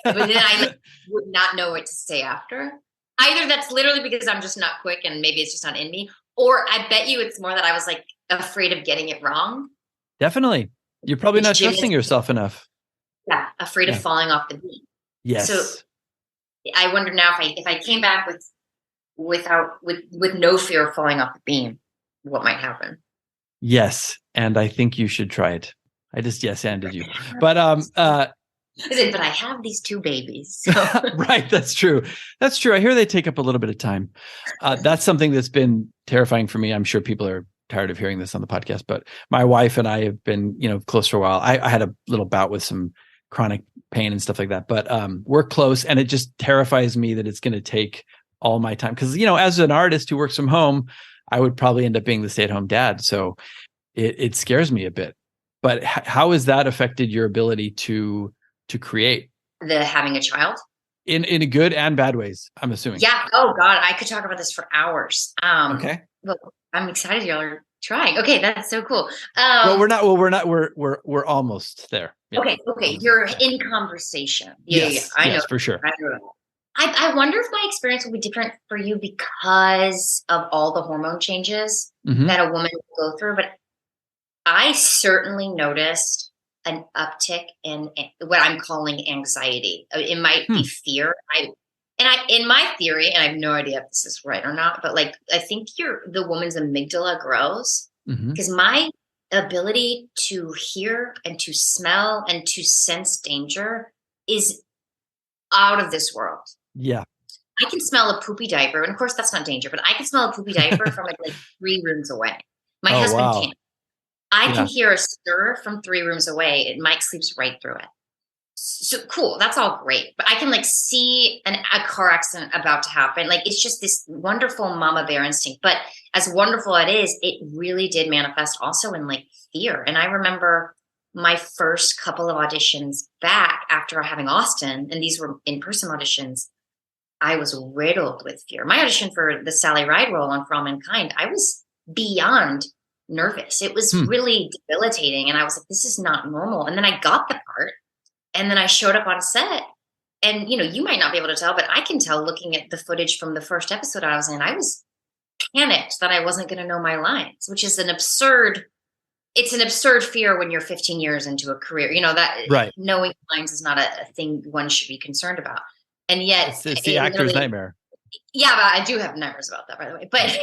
But then I would not know what to say after. Either that's literally because I'm just not quick and maybe it's just not in me, or I bet you it's more that I was like afraid of getting it wrong. Definitely. You're probably not trusting yourself enough. Yeah, afraid of falling off the beam. Yes. So I wonder now if I came back with no fear of falling off the beam, what might happen? Yes, and I think you should try it. I just yes-anded you, but but I have these 2 babies. So. Right, that's true. That's true. I hear they take up a little bit of time. That's something that's been terrifying for me. I'm sure people are tired of hearing this on the podcast, but my wife and I have been, close for a while. I had a little bout with some chronic pain and stuff like that, but we're close, and it just terrifies me that it's going to take all my time. Because, as an artist who works from home, I would probably end up being the stay-at-home dad. So it scares me a bit. But how has that affected your ability to create? The having a child? In a good and bad ways, I'm assuming. Yeah. Oh God, I could talk about this for hours. Okay. Well, I'm excited y'all are trying. Okay, that's so cool. We're not. We're almost there. Yeah. Okay. Almost You're there. In conversation. Yes. I know for sure. I wonder if my experience will be different for you because of all the hormone changes that a woman will go through. But I certainly noticed an uptick in what I'm calling anxiety. It might be fear. In my theory, and I have no idea if this is right or not, but like, I think the woman's amygdala grows because my ability to hear and to smell and to sense danger is out of this world. Yeah. I can smell a poopy diaper. And of course that's not danger, but I can smell a poopy diaper from like 3 rooms away. My husband can't. I can hear a stir from 3 rooms away, and Mike sleeps right through it. So cool. That's all great. But I can like see a car accident about to happen. Like, it's just this wonderful mama bear instinct. But as wonderful it is, it really did manifest also in like fear. And I remember my first couple of auditions back after having Austin, and these were in-person auditions, I was riddled with fear. My audition for the Sally Ride role on For All Mankind, I was beyond nervous. It was really debilitating. And I was like, this is not normal. And then I got the part, and then I showed up on set, and, you might not be able to tell, but I can tell looking at the footage from the first episode I was in, I was panicked that I wasn't going to know my lines, which is an absurd fear when you're 15 years into a career, that knowing lines is not a thing one should be concerned about. And yet it's the actor's nightmare. Yeah, but I do have nightmares about that, by the way. But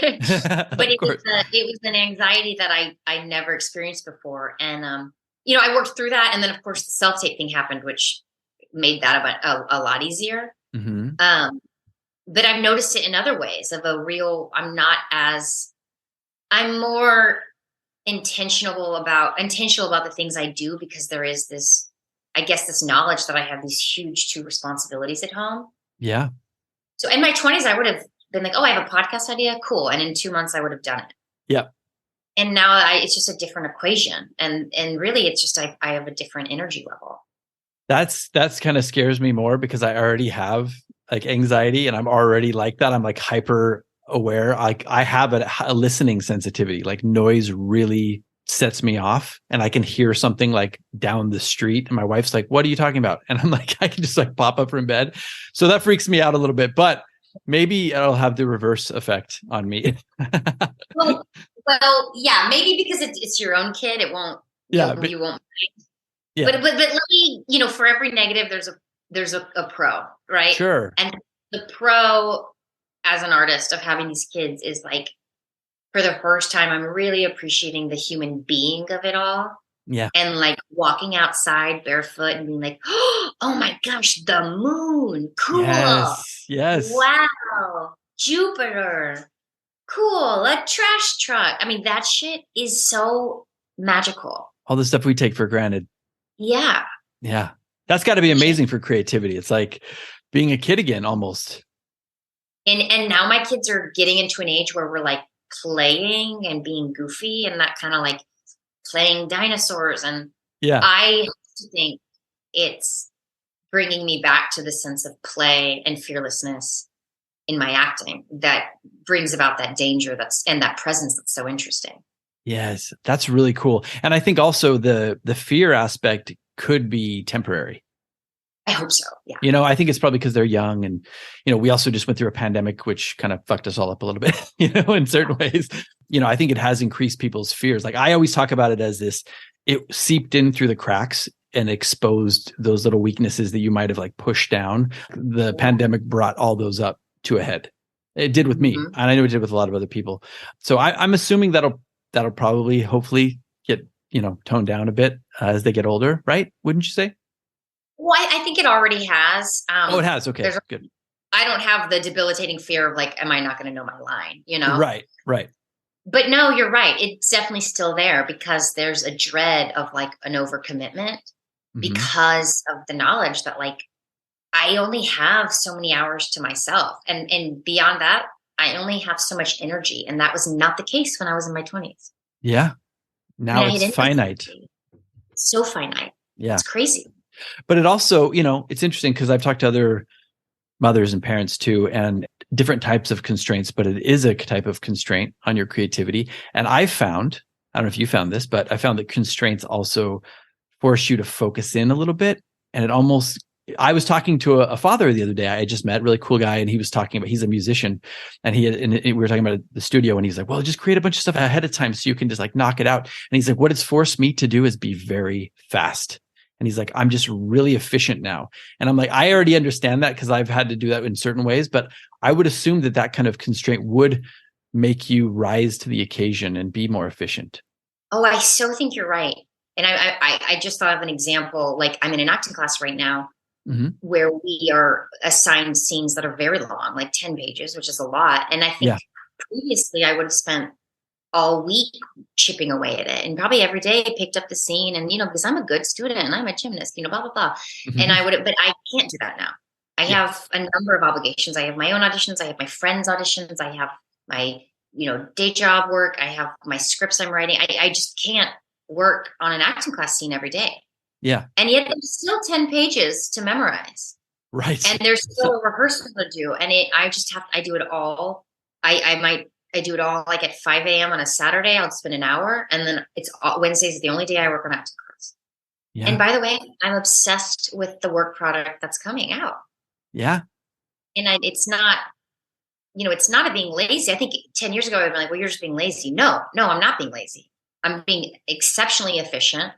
but it was an anxiety that I never experienced before. And I worked through that, and then of course the self-tape thing happened, which made that a lot easier. But I've noticed it in other ways of I'm more intentional about the things I do, because there is this knowledge that I have these huge 2 responsibilities at home. Yeah. So in my 20s, I would have been like, oh, I have a podcast idea. Cool. And in 2 months I would have done it. Yeah. And now it's just a different equation. And really it's just, I have a different energy level. That's kind of scares me more, because I already have like anxiety, and I'm already like that. I'm like hyper aware. I have a listening sensitivity. Like, noise really sets me off, and I can hear something like down the street, and my wife's like, what are you talking about? And I'm like, I can just like pop up from bed. So that freaks me out a little bit, but maybe it'll have the reverse effect on me. well, yeah, maybe because it's your own kid. It won't, you won't. Yeah. But let me, for every negative, there's a pro, right? Sure. And the pro as an artist of having these kids is like, for the first time, I'm really appreciating the human being of it all. Yeah. And like walking outside barefoot and being like, oh my gosh, the moon. Cool. Yes. Wow. Jupiter. Cool. A trash truck. I mean, that shit is so magical. All the stuff we take for granted. Yeah. Yeah. That's got to be amazing for creativity. It's like being a kid again, almost. And now my kids are getting into an age where we're like playing and being goofy, and that kind of like playing dinosaurs. And I think it's bringing me back to the sense of play and fearlessness in my acting that brings about that danger and that presence that's so interesting. Yes, that's really cool. And I think also the fear aspect could be temporary. I hope so. Yeah. I think it's probably because they're young and, we also just went through a pandemic, which kind of fucked us all up a little bit, in certain ways. I think it has increased people's fears. Like I always talk about it as it seeped in through the cracks and exposed those little weaknesses that you might have like pushed down. The pandemic brought all those up to a head. It did with me. And I know it did with a lot of other people. So I'm assuming that'll probably, hopefully get, toned down a bit as they get older, right? Wouldn't you say? Well, I think it already has. It has. Okay, good. I don't have the debilitating fear of like, am I not going to know my line? Right. But no, you're right. It's definitely still there because there's a dread of like an overcommitment because of the knowledge that like I only have so many hours to myself, and beyond that, I only have so much energy, and that was not the case when I was in my 20s. Yeah, now it's finite. So finite. Yeah, it's crazy. But it also, it's interesting because I've talked to other mothers and parents too, and different types of constraints, but it is a type of constraint on your creativity. And I don't know if you found this, but I found that constraints also force you to focus in a little bit. And I was talking to a father the other day I just met, really cool guy. And he was talking about, he's a musician and we were talking about the studio and he's like, well, just create a bunch of stuff ahead of time so you can just like knock it out. And he's like, what it's forced me to do is be very fast. And he's like, I'm just really efficient now. And I'm like, I already understand that because I've had to do that in certain ways, but I would assume that kind of constraint would make you rise to the occasion and be more efficient. Oh, I so think you're right. And I just thought of an example. Like I'm in an acting class right now where we are assigned scenes that are very long, like 10 pages, which is a lot. And I think previously I would have spent all week chipping away at it and probably every day picked up the scene and, because I'm a good student and I'm a gymnast, blah, blah, blah. And but I can't do that now. I have a number of obligations. I have my own auditions. I have my friends' auditions. I have my, day job work. I have my scripts I'm writing. I just can't work on an acting class scene every day. Yeah. And yet there's still 10 pages to memorize. Right. And there's still a rehearsal to do. And I do it all. I do it all like at 5 a.m. on a Saturday. I'll spend an hour. And then Wednesdays is the only day I work on acting class. Yeah. And by the way, I'm obsessed with the work product that's coming out. Yeah. And it's not, it's not being lazy. I think 10 years ago, I'd be like, well, you're just being lazy. No, I'm not being lazy. I'm being exceptionally efficient.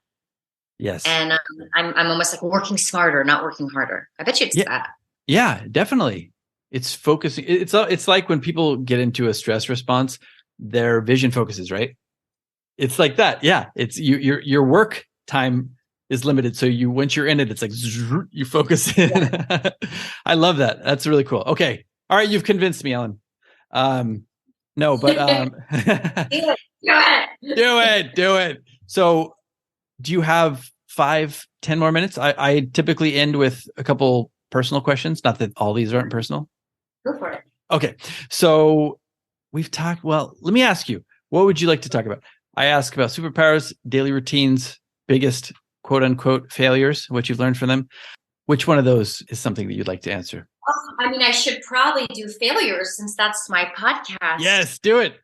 Yes. And I'm almost like working smarter, not working harder. I bet you it's that. Yeah, definitely. It's focusing. It's like when people get into a stress response, their vision focuses, right? It's like that. Yeah. It's your work time is limited. So once you're in it, it's like you focus in. Yeah. I love that. That's really cool. Okay. All right. You've convinced me, Ellen. No, but do it. So do you have 5-10 more minutes? I typically end with a couple personal questions. Not that all these aren't personal. Go for it. Okay. So we've talked, well, let me ask you, what would you like to talk about? I ask about superpowers, daily routines, biggest quote unquote failures, what you've learned from them. Which one of those is something that you'd like to answer? I should probably do failures since that's my podcast. Yes, do it.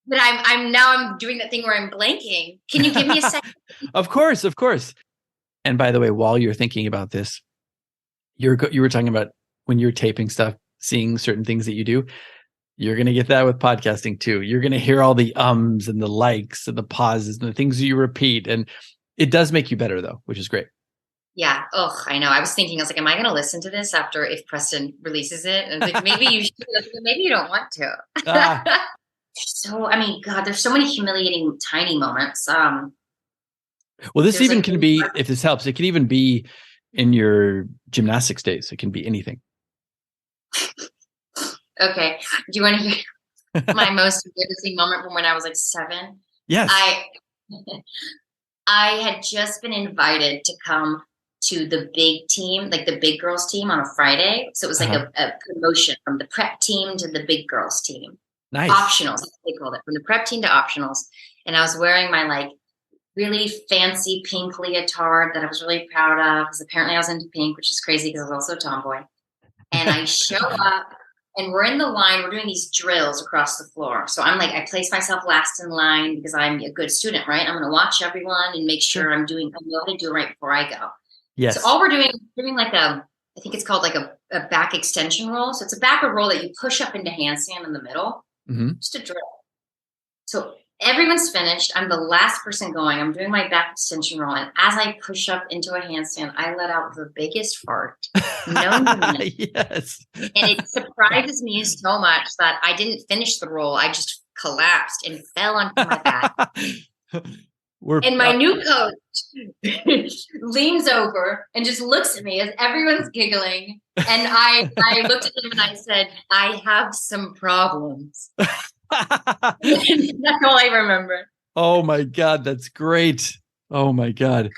But I'm doing that thing where I'm blanking. Can you give me a second? Of course. And by the way, while you're thinking about this, you were talking about when you're taping stuff, seeing certain things that you do. You're going to get that with podcasting too. You're going to hear all the ums and the likes and the pauses and the things you repeat. And it does make you better though, which is great. Yeah. Oh, I know. I was like, am I going to listen to this after if Preston releases it? And like, maybe you should, maybe you don't want to. So, God, there's so many humiliating tiny moments. Well, this even can be, if this helps, it can even be in your gymnastics days. It can be anything. Okay. Do you want to hear my most embarrassing moment from when I was like 7? Yes. I had just been invited to come to the big team, like the big girls team on a Friday. So it was like a promotion from the prep team to the big girls team. Nice. Optionals, they called it, from the prep team to optionals. And I was wearing my like really fancy pink leotard that I was really proud of because apparently I was into pink, which is crazy because I was also a tomboy. And I show up and we're in the line. We're doing these drills across the floor. So I'm like, I place myself last in line because I'm a good student, right? I'm going to watch everyone and make sure I know how to do it right before I go. Yes. So all we're doing like I think it's called like a back extension roll. So it's a backward roll that you push up into handstand in the middle, just a drill. So everyone's finished. I'm the last person going. I'm doing my back extension roll. And as I push up into a handstand, I let out the biggest fart. Yes. And it surprises me so much that I didn't finish the roll. I just collapsed and fell onto my back. And my new coach leans over and just looks at me as everyone's giggling. And I looked at him and I said, I have some problems. That's all I remember. Oh my God, that's great. Oh my God.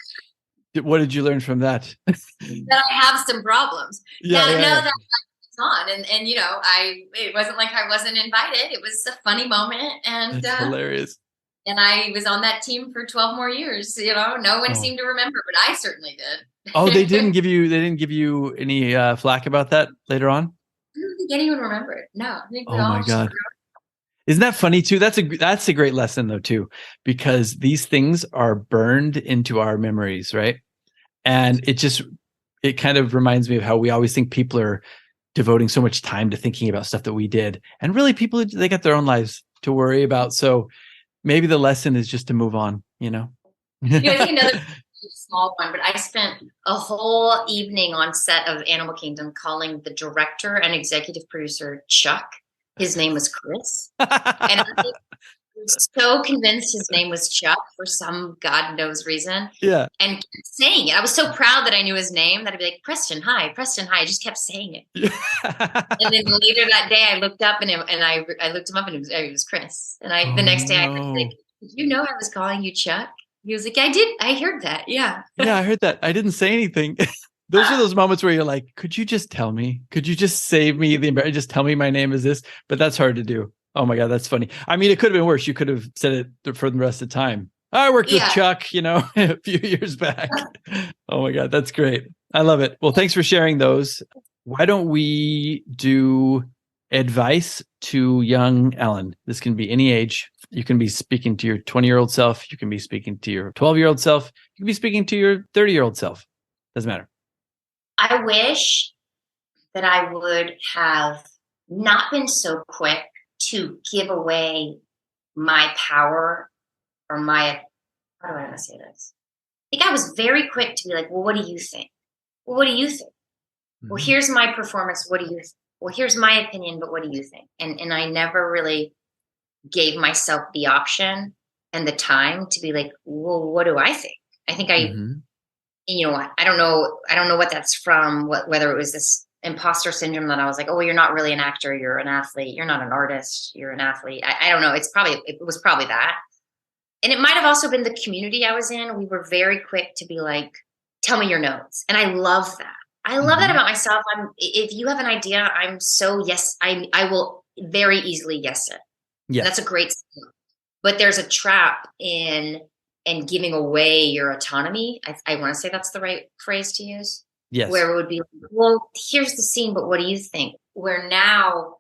What did you learn from that? That I have some problems. Now that it's on. And it wasn't like I wasn't invited. It was a funny moment. And that's hilarious. And I was on that team for 12 more years. No one seemed to remember, but I certainly did. Oh, they didn't give you any flack about that later on? I don't think anyone remembered. No. I think oh my God. Isn't that funny too? That's a great lesson though too, because these things are burned into our memories, right? And it kind of reminds me of how we always think people are devoting so much time to thinking about stuff that we did. And really people, they got their own lives to worry about. So maybe the lesson is just to move on, I think another small one, but I spent a whole evening on set of Animal Kingdom calling the director and executive producer Chuck. His name was Chris. And I was so convinced his name was Chuck for some God knows reason. Yeah. And kept saying it. I was so proud that I knew his name that I'd be like, Preston, hi. I just kept saying it. Yeah. And then later that day, I looked up and I looked him up and it was Chris. And the next day I was like, did you know I was calling you Chuck? He was like, I did. I heard that. Yeah. Yeah, I heard that. I didn't say anything. Those are those moments where you're like, could you just tell me? Could you just save me the embarrassment? Just tell me my name is this. But that's hard to do. Oh my God, that's funny. I mean, it could have been worse. You could have said it for the rest of the time. I worked with Chuck, a few years back. Oh my God, that's great. I love it. Well, thanks for sharing those. Why don't we do advice to young Ellen? This can be any age. You can be speaking to your 20-year-old self. You can be speaking to your 12-year-old self. You can be speaking to your 30-year-old self. Doesn't matter. I wish that I would have not been so quick to give away my power or how do I want to say this? I think I was very quick to be like, well, what do you think? Well, what do you think? Mm-hmm. Well, here's my performance. What do you think? Well, here's my opinion, but what do you think? And I never really gave myself the option and the time to be like, well, what do I think? I think I don't know what that's from, whether it was this imposter syndrome that I was like, oh, well, you're not really an actor. You're an athlete. You're not an artist. You're an athlete. I don't know. It was probably that. And it might've also been the community I was in. We were very quick to be like, tell me your notes. And I love that. I love that about myself. If you have an idea, I'm so yes, I will very easily yes it. Yeah. That's a great skill. But there's a trap in giving away your autonomy. I want to say that's the right phrase to use. Yes. Where it would be, well, here's the scene, but what do you think? Where now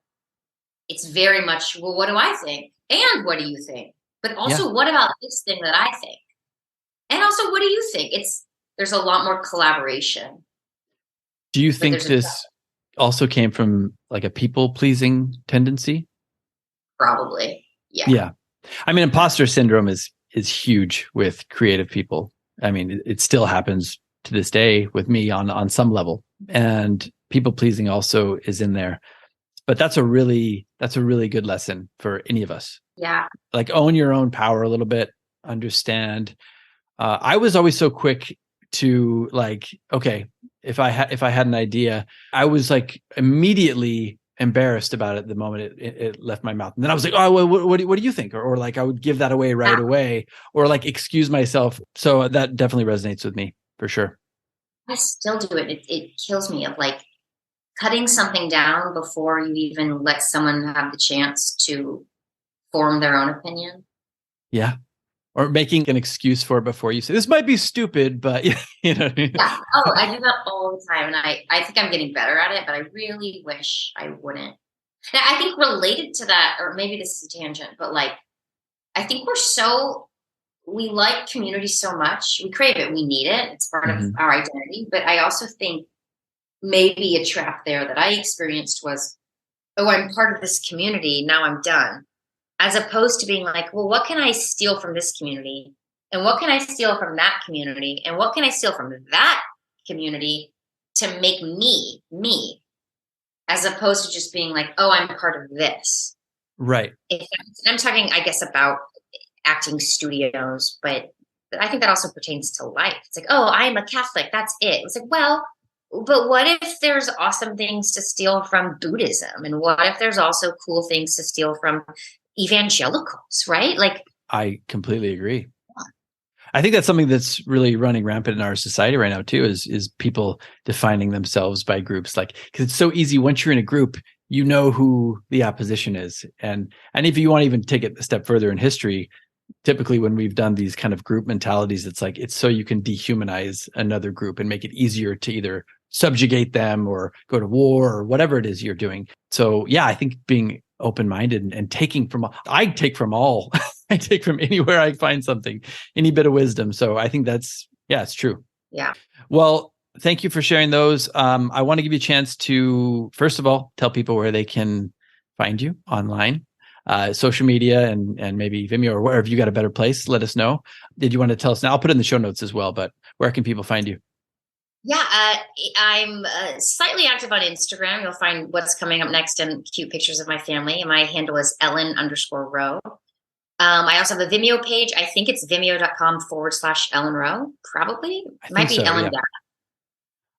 it's very much, well, what do I think? And what do you think? But also, what about this thing that I think? And also, what do you think? There's a lot more collaboration. Do you think this also came from like a people-pleasing tendency? Probably. Yeah. Yeah. I mean, imposter syndrome is huge with creative people. I mean, it still happens to this day with me on some level, and people-pleasing also is in there. But that's a really good lesson for any of us. Yeah. Like own your own power a little bit, understand. I was always so quick to like, okay, if I had an idea, I was like immediately embarrassed about it the moment it left my mouth. And then I was like, oh, well, what do you think? Or like I would give that away right away, or like excuse myself. So that definitely resonates with me for sure. I still do it. It kills me of like cutting something down before you even let someone have the chance to form their own opinion. Yeah. Or making an excuse for it before you say, this might be stupid, but you know what I mean? Yeah. Oh, I do that all the time. And I think I'm getting better at it, but I really wish I wouldn't Now, I think related to that, or maybe this is a tangent, but like, I think we like community so much. We crave it. We need it. It's part of our identity. But I also think maybe a trap there that I experienced was, oh, I'm part of this community. Now I'm done. As opposed to being like, well, what can I steal from this community? And what can I steal from that community? And what can I steal from that community to make me, as opposed to just being like, oh, I'm part of this. Right. I'm talking, I guess, about acting studios, but I think that also pertains to life. It's like, oh, I'm a Catholic. That's it. It's like, well, but what if there's awesome things to steal from Buddhism? And what if there's also cool things to steal from evangelicals, right? Like, I completely agree. I think that's something that's really running rampant in our society right now too, is people defining themselves by groups. Like, because it's so easy once you're in a group, you know who the opposition is. And if you want to even take it a step further in history, typically when we've done these kind of group mentalities, it's like, it's so you can dehumanize another group and make it easier to either subjugate them or go to war or whatever it is you're doing. So yeah, I think being open-minded and taking from, I take from all, I take from anywhere I find something, any bit of wisdom. So I think that's, yeah, it's true. Yeah. Well, thank you for sharing those. I want to give you a chance to, first of all, tell people where they can find you online, social media, and maybe Vimeo or wherever you got a better place. Let us know. Did you want to tell us now? I'll put it in the show notes as well, but where can people find you? Yeah, I'm slightly active on Instagram. You'll find what's coming up next and cute pictures of my family. And my handle is Ellen_Wroe. I also have a Vimeo page. I think it's vimeo.com/Ellen Wroe, probably. It might be so, Ellen. yeah.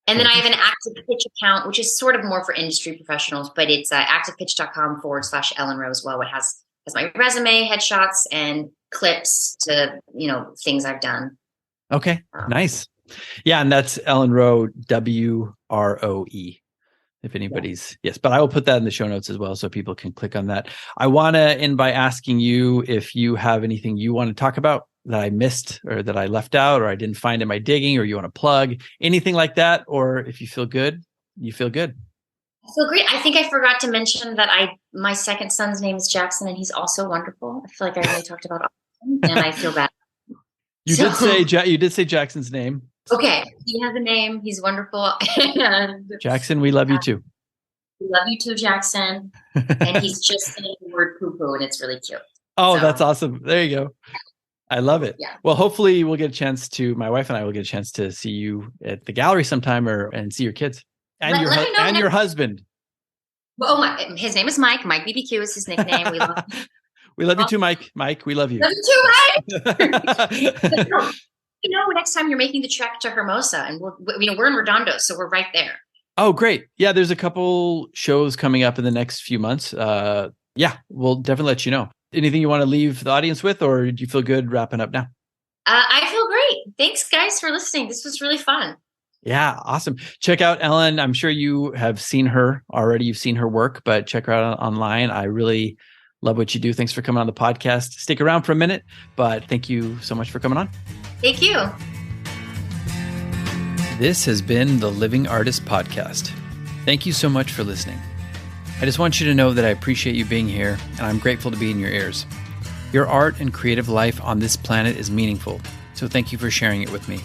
And then I have an Active Pitch account, which is sort of more for industry professionals, but it's activepitch.com/Ellen Wroe as well. It has my resume, headshots, and clips to, things I've done. Okay, nice. Yeah, and that's Ellen Wroe, WROE. If anybody's, yes, but I will put that in the show notes as well so people can click on that. I want to end by asking you if you have anything you want to talk about that I missed or that I left out or I didn't find in my digging, or you want to plug anything like that, or if you feel good, you feel good. I feel great. I think I forgot to mention that my second son's name is Jackson, and he's also wonderful. I feel like I really talked about all of them, and I feel bad. You did say Jackson's name. Okay, he has a name. He's wonderful. Jackson, we love you too. We love you too, Jackson. And he's just saying the word poo-poo, and it's really cute. Oh, that's awesome. There you go. I love it. Yeah. Well, hopefully my wife and I will get a chance to see you at the gallery sometime and see your kids and your husband. Well, his name is Mike. Mike BBQ is his nickname. We love him. We love you too, Mike. Mike, we love you. Love you too, Mike. Next time you're making the trek to Hermosa, and we're in Redondo, so we're right there. Oh, great. Yeah, there's a couple shows coming up in the next few months. Yeah, we'll definitely let you know. Anything you want to leave the audience with, or do you feel good wrapping up now? I feel great. Thanks, guys, for listening. This was really fun. Yeah, awesome. Check out Ellen. I'm sure you have seen her already. You've seen her work, but check her out online. I really love what you do. Thanks for coming on the podcast. Stick around for a minute, but thank you so much for coming on. Thank you. This has been the Living Artist Podcast. Thank you so much for listening. I just want you to know that I appreciate you being here, and I'm grateful to be in your ears. Your art and creative life on this planet is meaningful, so thank you for sharing it with me.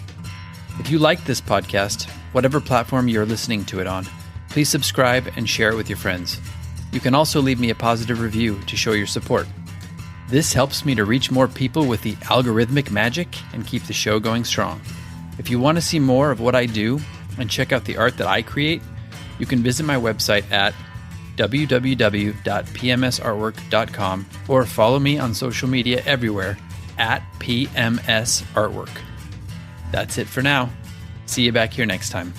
If you like this podcast, whatever platform you're listening to it on, please subscribe and share it with your friends. You can also leave me a positive review to show your support. This helps me to reach more people with the algorithmic magic and keep the show going strong. If you want to see more of what I do and check out the art that I create, you can visit my website at www.pmsartwork.com or follow me on social media everywhere at PMS Artwork. That's it for now. See you back here next time.